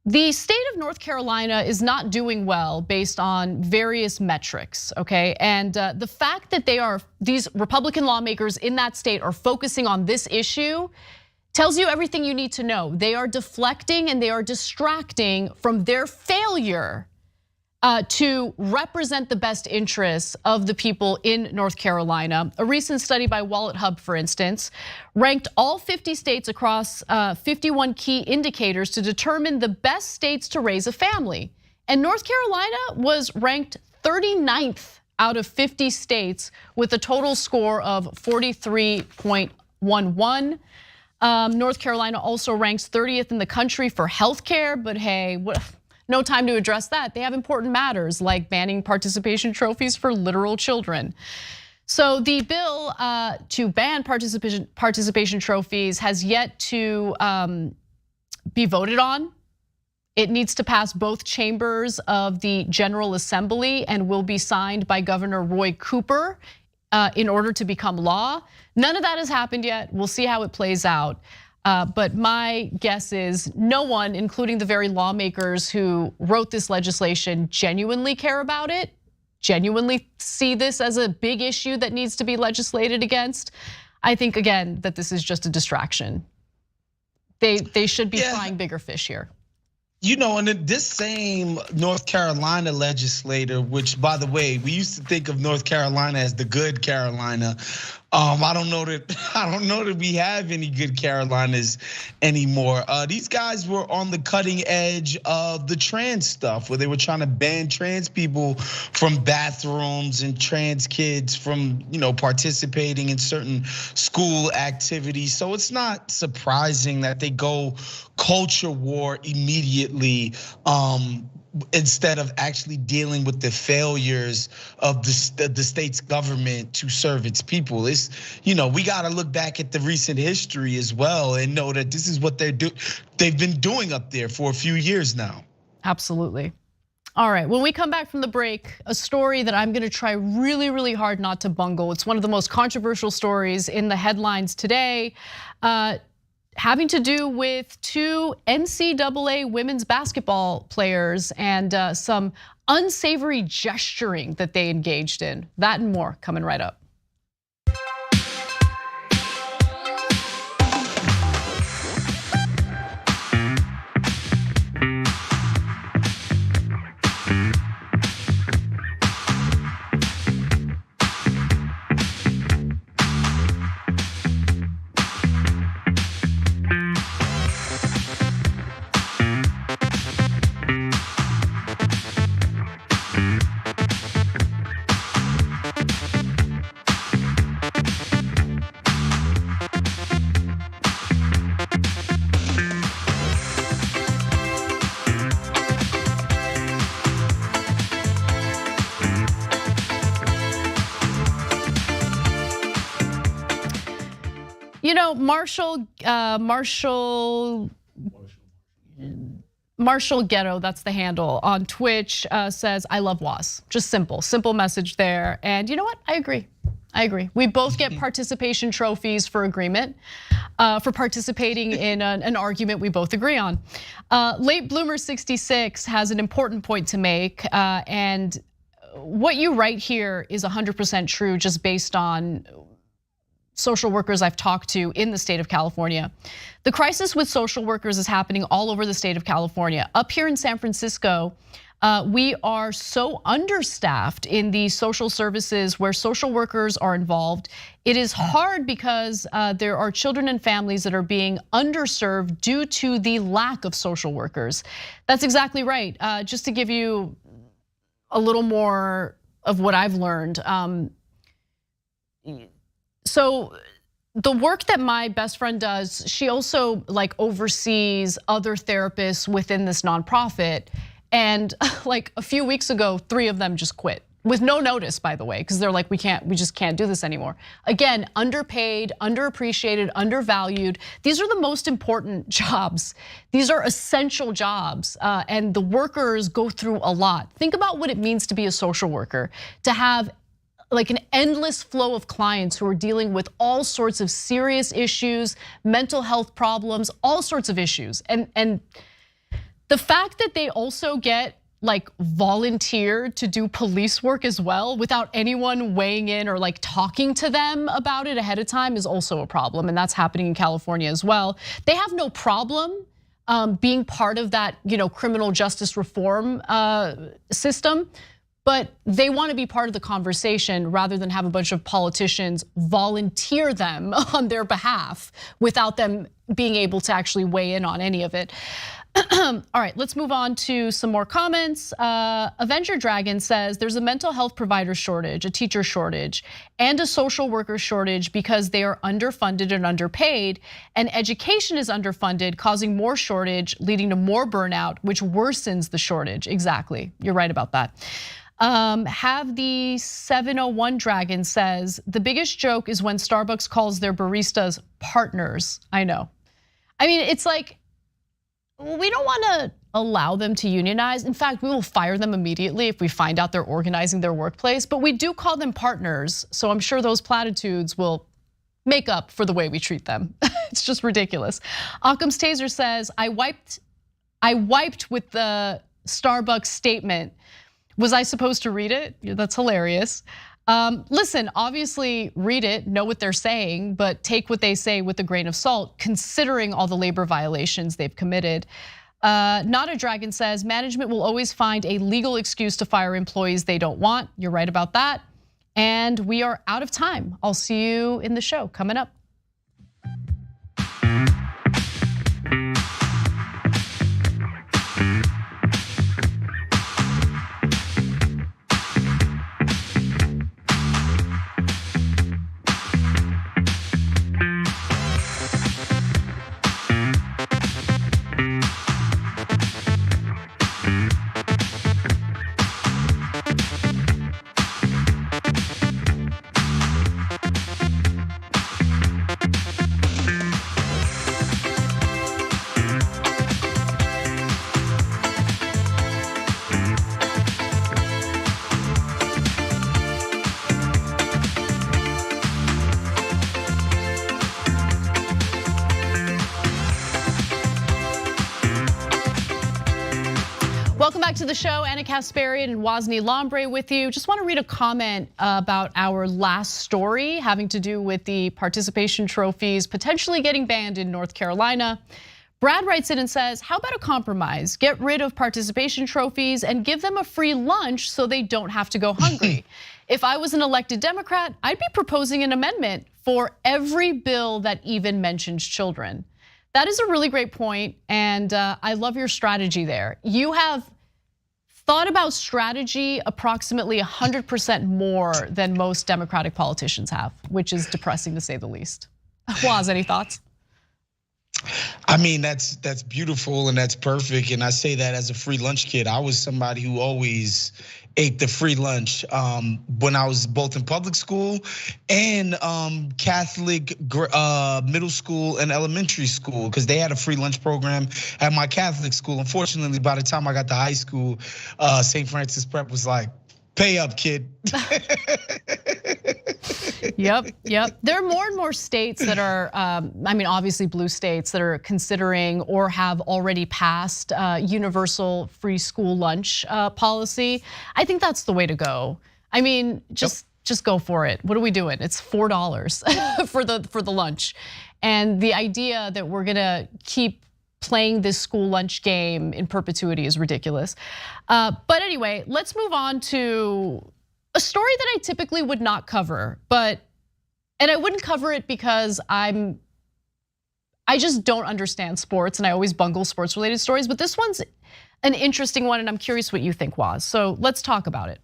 The state of North Carolina is not doing well based on various metrics, okay? And the fact that these Republican lawmakers in that state are focusing on this issue tells you everything you need to know. They are deflecting and they are distracting from their failure to represent the best interests of the people in North Carolina. A recent study by Wallet Hub, for instance, ranked all 50 states across 51 key indicators to determine the best states to raise a family. And North Carolina was ranked 39th out of 50 states with a total score of 43.11. North Carolina also ranks 30th in the country for healthcare, but hey, no time to address that. They have important matters like banning participation trophies for literal children. So the bill to ban participation trophies has yet to be voted on. It needs to pass both chambers of the General Assembly and will be signed by Governor Roy Cooper in order to become law. None of that has happened yet. We'll see how it plays out. But my guess is no one, including the very lawmakers who wrote this legislation, genuinely care about it, genuinely see this as a big issue that needs to be legislated against. I think, again, that this is just a distraction. They should be frying bigger fish here. And this same North Carolina legislator, which, by the way, we used to think of North Carolina as the good Carolina. I don't know that we have any good Carolinas anymore. These guys were on the cutting edge of the trans stuff, where they were trying to ban trans people from bathrooms and trans kids from participating in certain school activities. So it's not surprising that they go culture war immediately. Instead of actually dealing with the failures of the state's government to serve its people. We gotta look back at the recent history as well and know that this is what they've been doing up there for a few years now. Absolutely. All right, when we come back from the break, a story that I'm gonna try really, really hard not to bungle. It's one of the most controversial stories in the headlines today. Having to do with two NCAA women's basketball players and some unsavory gesturing that they engaged in. That and more coming right up. Marshall Ghetto, that's the handle on Twitch, says, I love Waz. Just simple message there. And you know what? I agree. We both get participation trophies for agreement, for participating in an argument we both agree on. Late Bloomer 66 has an important point to make, and what you write here is 100% true, just based on social workers I've talked to in the state of California. The crisis with social workers is happening all over the state of California. Up here in San Francisco, we are so understaffed in the social services where social workers are involved. It is hard because there are children and families that are being underserved due to the lack of social workers. That's exactly right. Just to give you a little more of what I've learned. So the work that my best friend does, she also oversees other therapists within this nonprofit. And like a few weeks ago, 3 of them just quit, with no notice, by the way, because they're like, we just can't do this anymore. Again, underpaid, underappreciated, undervalued. These are the most important jobs. These are essential jobs, and the workers go through a lot. Think about what it means to be a social worker, to have like an endless flow of clients who are dealing with all sorts of serious issues, mental health problems, all sorts of issues. And the fact that they also get like volunteered to do police work as well without anyone weighing in or like talking to them about it ahead of time is also a problem, and that's happening in California as well. They have no problem being part of that, criminal justice reform system, but they want to be part of the conversation rather than have a bunch of politicians volunteer them on their behalf without them being able to actually weigh in on any of it. All right, let's move on to some more comments. Avenger Dragon says there's a mental health provider shortage, a teacher shortage, and a social worker shortage because they are underfunded and underpaid, and education is underfunded, causing more shortage, leading to more burnout, which worsens the shortage. Exactly, you're right about that. Have the 701 Dragon says the biggest joke is when Starbucks calls their baristas partners. I know. I mean, it's like, we don't want to allow them to unionize. In fact, we will fire them immediately if we find out they're organizing their workplace, but we do call them partners. So I'm sure those platitudes will make up for the way we treat them. It's just ridiculous. Occam's Taser says, I wiped with the Starbucks statement. Was I supposed to read it? That's hilarious. Listen, obviously read it, know what they're saying, but take what they say with a grain of salt, considering all the labor violations they've committed. Not a Dragon says, management will always find a legal excuse to fire employees they don't want. You're right about that. And we are out of time. I'll see you in the show coming up. Welcome back to the show. Anna Kasparian and Wosny Lambre with you. Just want to read a comment about our last story having to do with the participation trophies potentially getting banned in North Carolina. Brad writes in and says, how about a compromise? Get rid of participation trophies and give them a free lunch so they don't have to go hungry. If I was an elected Democrat, I'd be proposing an amendment for every bill that even mentions children. That is a really great point, and I love your strategy there. You have thought about strategy approximately 100% more than most Democratic politicians have, which is depressing to say the least. Woz, any thoughts? I mean, that's beautiful and that's perfect. And I say that as a free lunch kid. I was somebody who always ate the free lunch when I was both in public school and Catholic middle school and elementary school, because they had a free lunch program at my Catholic school. Unfortunately, by the time I got to high school, St. Francis Prep was like, pay up, kid. Yep. There are more and more states that are, I mean, obviously blue states that are considering or have already passed universal free school lunch policy. I think that's the way to go. I mean, just go for it. What are we doing? It's $4 for the lunch. And the idea that we're gonna keep playing this school lunch game in perpetuity is ridiculous. But anyway, let's move on to a story that I typically would not cover, and I wouldn't cover it because I just don't understand sports and I always bungle sports related stories, but this one's an interesting one and I'm curious what you think, Woz. So let's talk about it.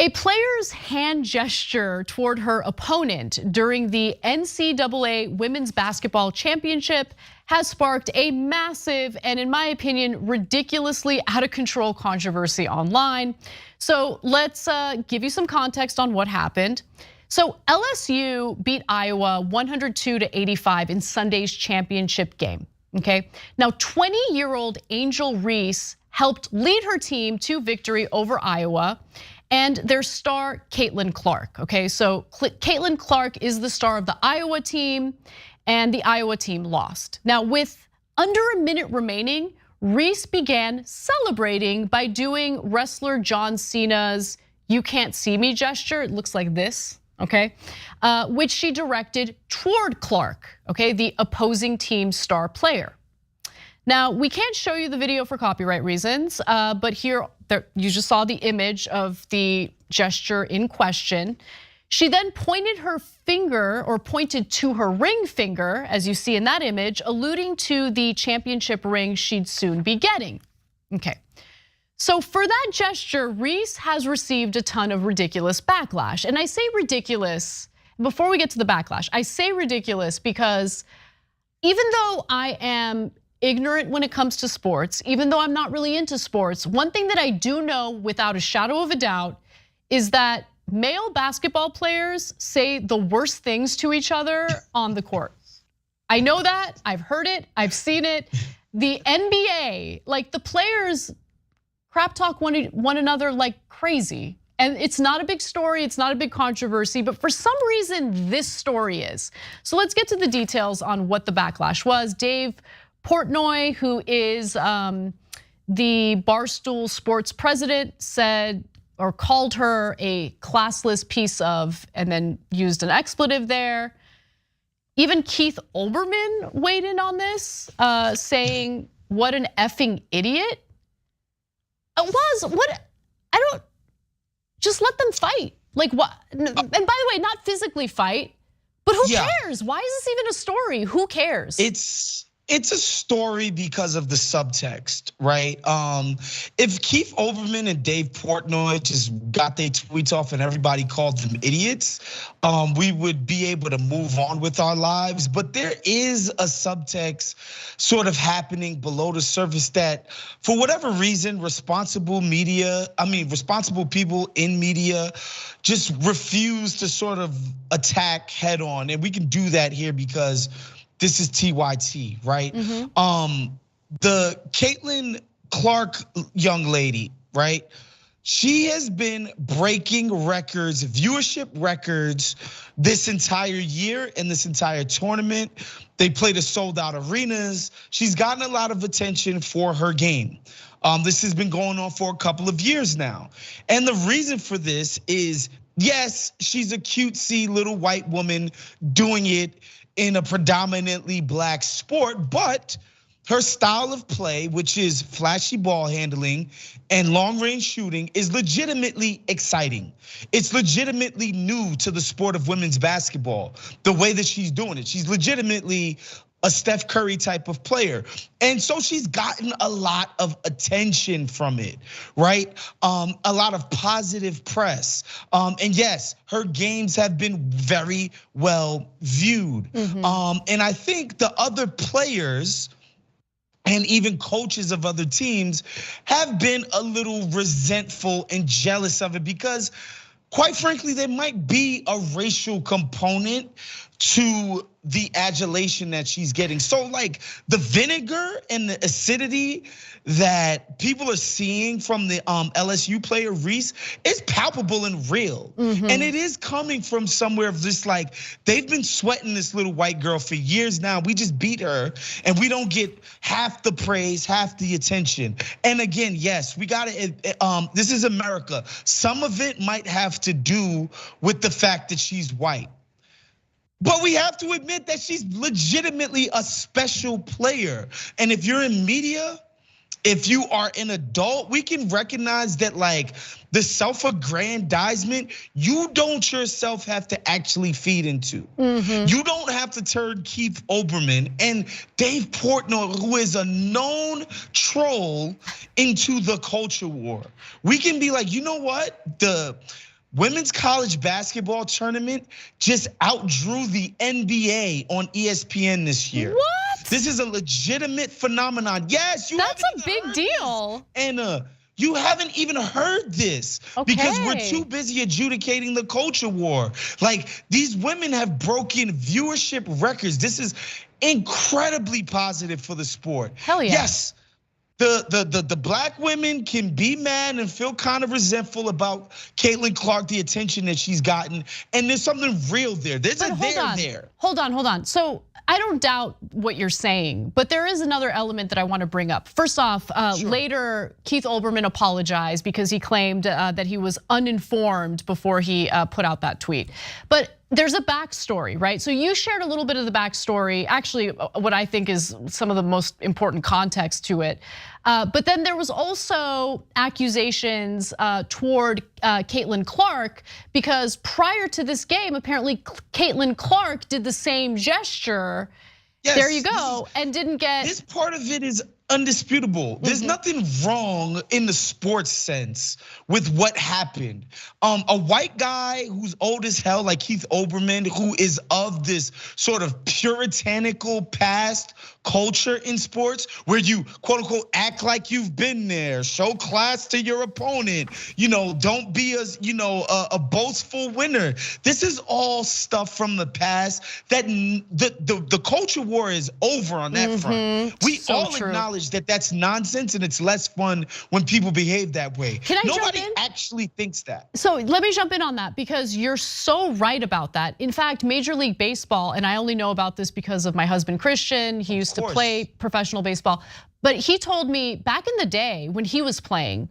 A player's hand gesture toward her opponent during the NCAA Women's Basketball Championship has sparked a massive and, in my opinion, ridiculously out of control controversy online. So let's give you some context on what happened. So LSU beat Iowa 102-85 in Sunday's championship game, okay? Now 20-year-old Angel Reese helped lead her team to victory over Iowa and their star, Caitlin Clark, okay? So Caitlin Clark is the star of the Iowa team, and the Iowa team lost. Now with under a minute remaining, Reese began celebrating by doing wrestler John Cena's "you can't see me" gesture. It looks like this, okay? Which she directed toward Clark, okay, the opposing team star player. Now, we can't show you the video for copyright reasons, but here you just saw the image of the gesture in question. She then pointed her finger, or pointed to her ring finger, as you see in that image, alluding to the championship ring she'd soon be getting. Okay, so for that gesture, Reese has received a ton of ridiculous backlash. And I say ridiculous, before we get to the backlash, I say ridiculous because even though I am ignorant when it comes to sports, even though I'm not really into sports, one thing that I do know without a shadow of a doubt is that male basketball players say the worst things to each other on the court. I know that, I've heard it, I've seen it. The NBA, like the players crap talk one another like crazy. And it's not a big story, it's not a big controversy, but for some reason this story is. So let's get to the details on what the backlash was. Dave Portnoy, who is the Barstool Sports president, said or called her a classless piece of, and then used an expletive there. Even Keith Olbermann weighed in on this, saying, "What an effing idiot." It was, what, I don't, just let them fight. Like what, and by the way, not physically fight, but who cares? Why is this even a story? Who cares? It's a story because of the subtext, right? If Keith Olbermann and Dave Portnoy just got their tweets off and everybody called them idiots, we would be able to move on with our lives. But there is a subtext sort of happening below the surface that, for whatever reason, responsible people in media just refuse to sort of attack head on. And we can do that here because this is TYT, right? The Caitlin Clark young lady, right? She has been breaking records, viewership records this entire year and this entire tournament. They played a sold out arenas. She's gotten a lot of attention for her game. This has been going on for a couple of years now. And the reason for this is, yes, she's a cutesy little white woman doing it in a predominantly black sport, but her style of play, which is flashy ball handling and long range shooting, is legitimately exciting. It's legitimately new to the sport of women's basketball, the way that she's doing it. She's legitimately a Steph Curry type of player. And so she's gotten a lot of attention from it, right? A lot of positive press. And yes, her games have been very well viewed. And I think the other players and even coaches of other teams have been a little resentful and jealous of it because, quite frankly, there might be a racial component to the adulation that she's getting. So like the vinegar and the acidity that people are seeing from the LSU player Reese is palpable and real. And it is coming from somewhere of just like, they've been sweating this little white girl for years now. We just beat her and we don't get half the praise, half the attention. And again, yes, we gotta, this is America. Some of it might have to do with the fact that she's white. But we have to admit that she's legitimately a special player. And if you're in media, if you are an adult, we can recognize that like the self-aggrandizement, you don't yourself have to actually feed into. You don't have to turn Keith Olbermann and Dave Portnoy, who is a known troll, into the culture war. We can be like, you know what? The women's college basketball tournament just outdrew the NBA on ESPN this year. What? This is a legitimate phenomenon. Yes, that's a big deal. Anna, you haven't even heard this because we're too busy adjudicating the culture war. Like, these women have broken viewership records. This is incredibly positive for the sport. Hell yeah. Yes. The black women can be mad and feel kind of resentful about Caitlin Clark, the attention that she's gotten, and there's something real there. There's a there. Hold on. So I don't doubt what you're saying, but there is another element that I want to bring up. First off, later Keith Olbermann apologized because he claimed that he was uninformed before he put out that tweet. But there's a backstory, right? So you shared a little bit of the backstory, actually what I think is some of the most important context to it. But then there was also accusations toward Caitlin Clark because prior to this game, apparently Caitlin Clark did the same gesture. Yes, there you go, and didn't get. This part of it is undisputable. There's nothing wrong in the sports sense with what happened. A white guy who's old as hell, like Keith Olbermann, who is of this sort of puritanical past culture in sports, where you quote unquote act like you've been there, show class to your opponent, don't be a boastful winner. This is all stuff from the past that the culture war is over on that front. We all acknowledge that that's nonsense and it's less fun when people behave that way. Nobody actually thinks that. So let me jump in on that because you're so right about that. In fact, Major League Baseball, and I only know about this because of my husband Christian, he used to play professional baseball, but he told me back in the day when he was playing,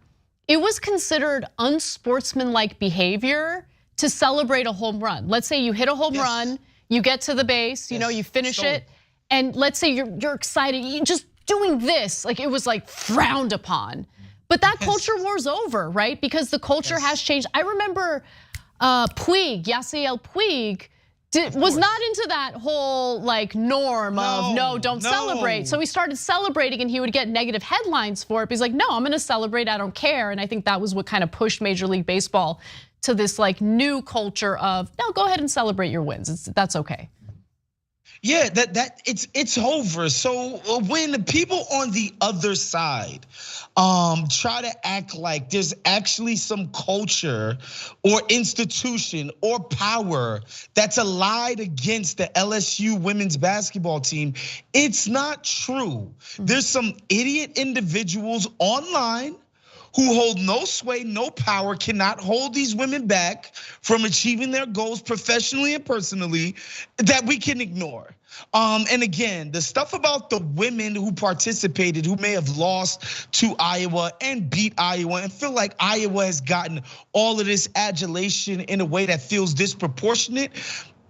it was considered unsportsmanlike behavior to celebrate a home run. Let's say you hit a home run, you get to the base, you finish it, and let's say you're excited, you just doing this, like it was like frowned upon. But that culture war's over, right? Because the culture has changed. I remember Puig, Yasiel Puig, was not into that whole like norm of no, don't celebrate. So he started celebrating and he would get negative headlines for it. But he's like, no, I'm gonna celebrate, I don't care. And I think that was what kind of pushed Major League Baseball to this like new culture of, no, go ahead and celebrate your wins, that's okay. Yeah, it's over. So when people on the other side try to act like there's actually some culture or institution or power that's allied against the LSU women's basketball team, it's not true. There's some idiot individuals online who hold no sway, no power, cannot hold these women back from achieving their goals professionally and personally that we can ignore. And again, the stuff about the women who participated, who may have lost to Iowa and beat Iowa and feel like Iowa has gotten all of this adulation in a way that feels disproportionate,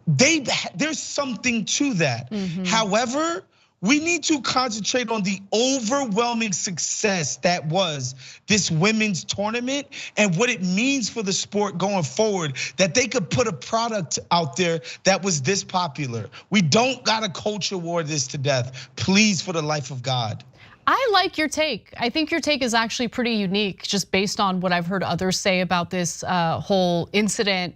there's something to that. However, we need to concentrate on the overwhelming success that was this women's tournament and what it means for the sport going forward, that they could put a product out there that was this popular. We don't gotta culture war this to death, please, for the life of God. I like your take. I think your take is actually pretty unique just based on what I've heard others say about this whole incident.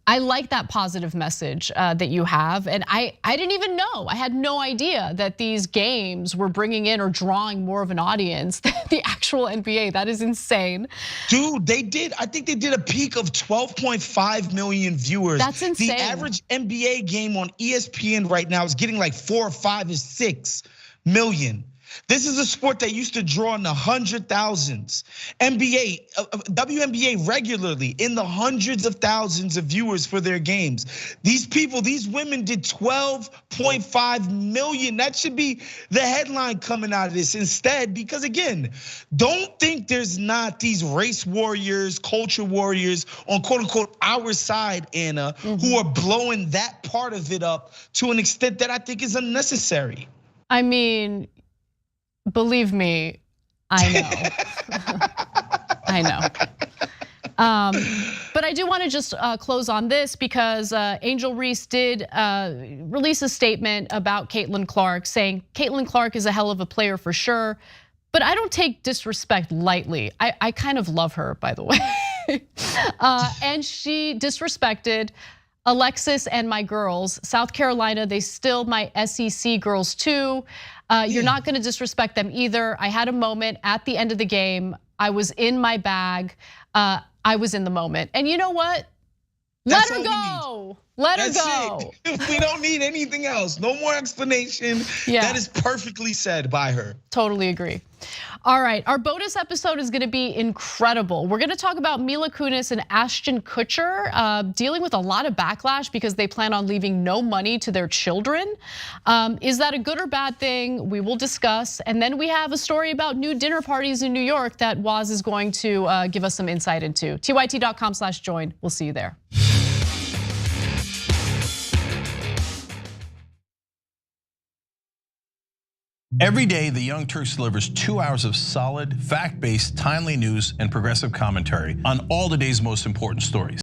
I like that positive message that you have, and I didn't even know. I had no idea that these games were bringing in or drawing more of an audience than the actual NBA. That is insane. Dude, they did. I think they did a peak of 12.5 million viewers. That's insane. The average NBA game on ESPN right now is getting like 4 or 5 or 6 million. This is a sport that used to draw in the 100,000s. WNBA regularly in the hundreds of thousands of viewers for their games. These people, these women did 12.5 million. That should be the headline coming out of this instead, because again, don't think there's not these race warriors, culture warriors on quote unquote our side, Anna, who are blowing that part of it up to an extent that I think is unnecessary. I mean, believe me, I know. I know. But I do want to just close on this because Angel Reese did release a statement about Caitlin Clark, saying Caitlin Clark is a hell of a player for sure, but I don't take disrespect lightly. I kind of love her, by the way. And she disrespected Alexis and my girls. South Carolina, they still my SEC girls too. You're not gonna disrespect them either. I had a moment at the end of the game. I was in my bag. I was in the moment. And you know what? Let her go. Let her go. We don't need anything else. No more explanation. That is perfectly said by her. Totally agree. All right, our bonus episode is gonna be incredible. We're gonna talk about Mila Kunis and Ashton Kutcher dealing with a lot of backlash because they plan on leaving no money to their children. Is that a good or bad thing? We will discuss. And then we have a story about new dinner parties in New York that Waz is going to give us some insight into. tyt.com/join. We'll see you there. Every day, the Young Turks delivers 2 hours of solid, fact-based, timely news and progressive commentary on all the day's most important stories.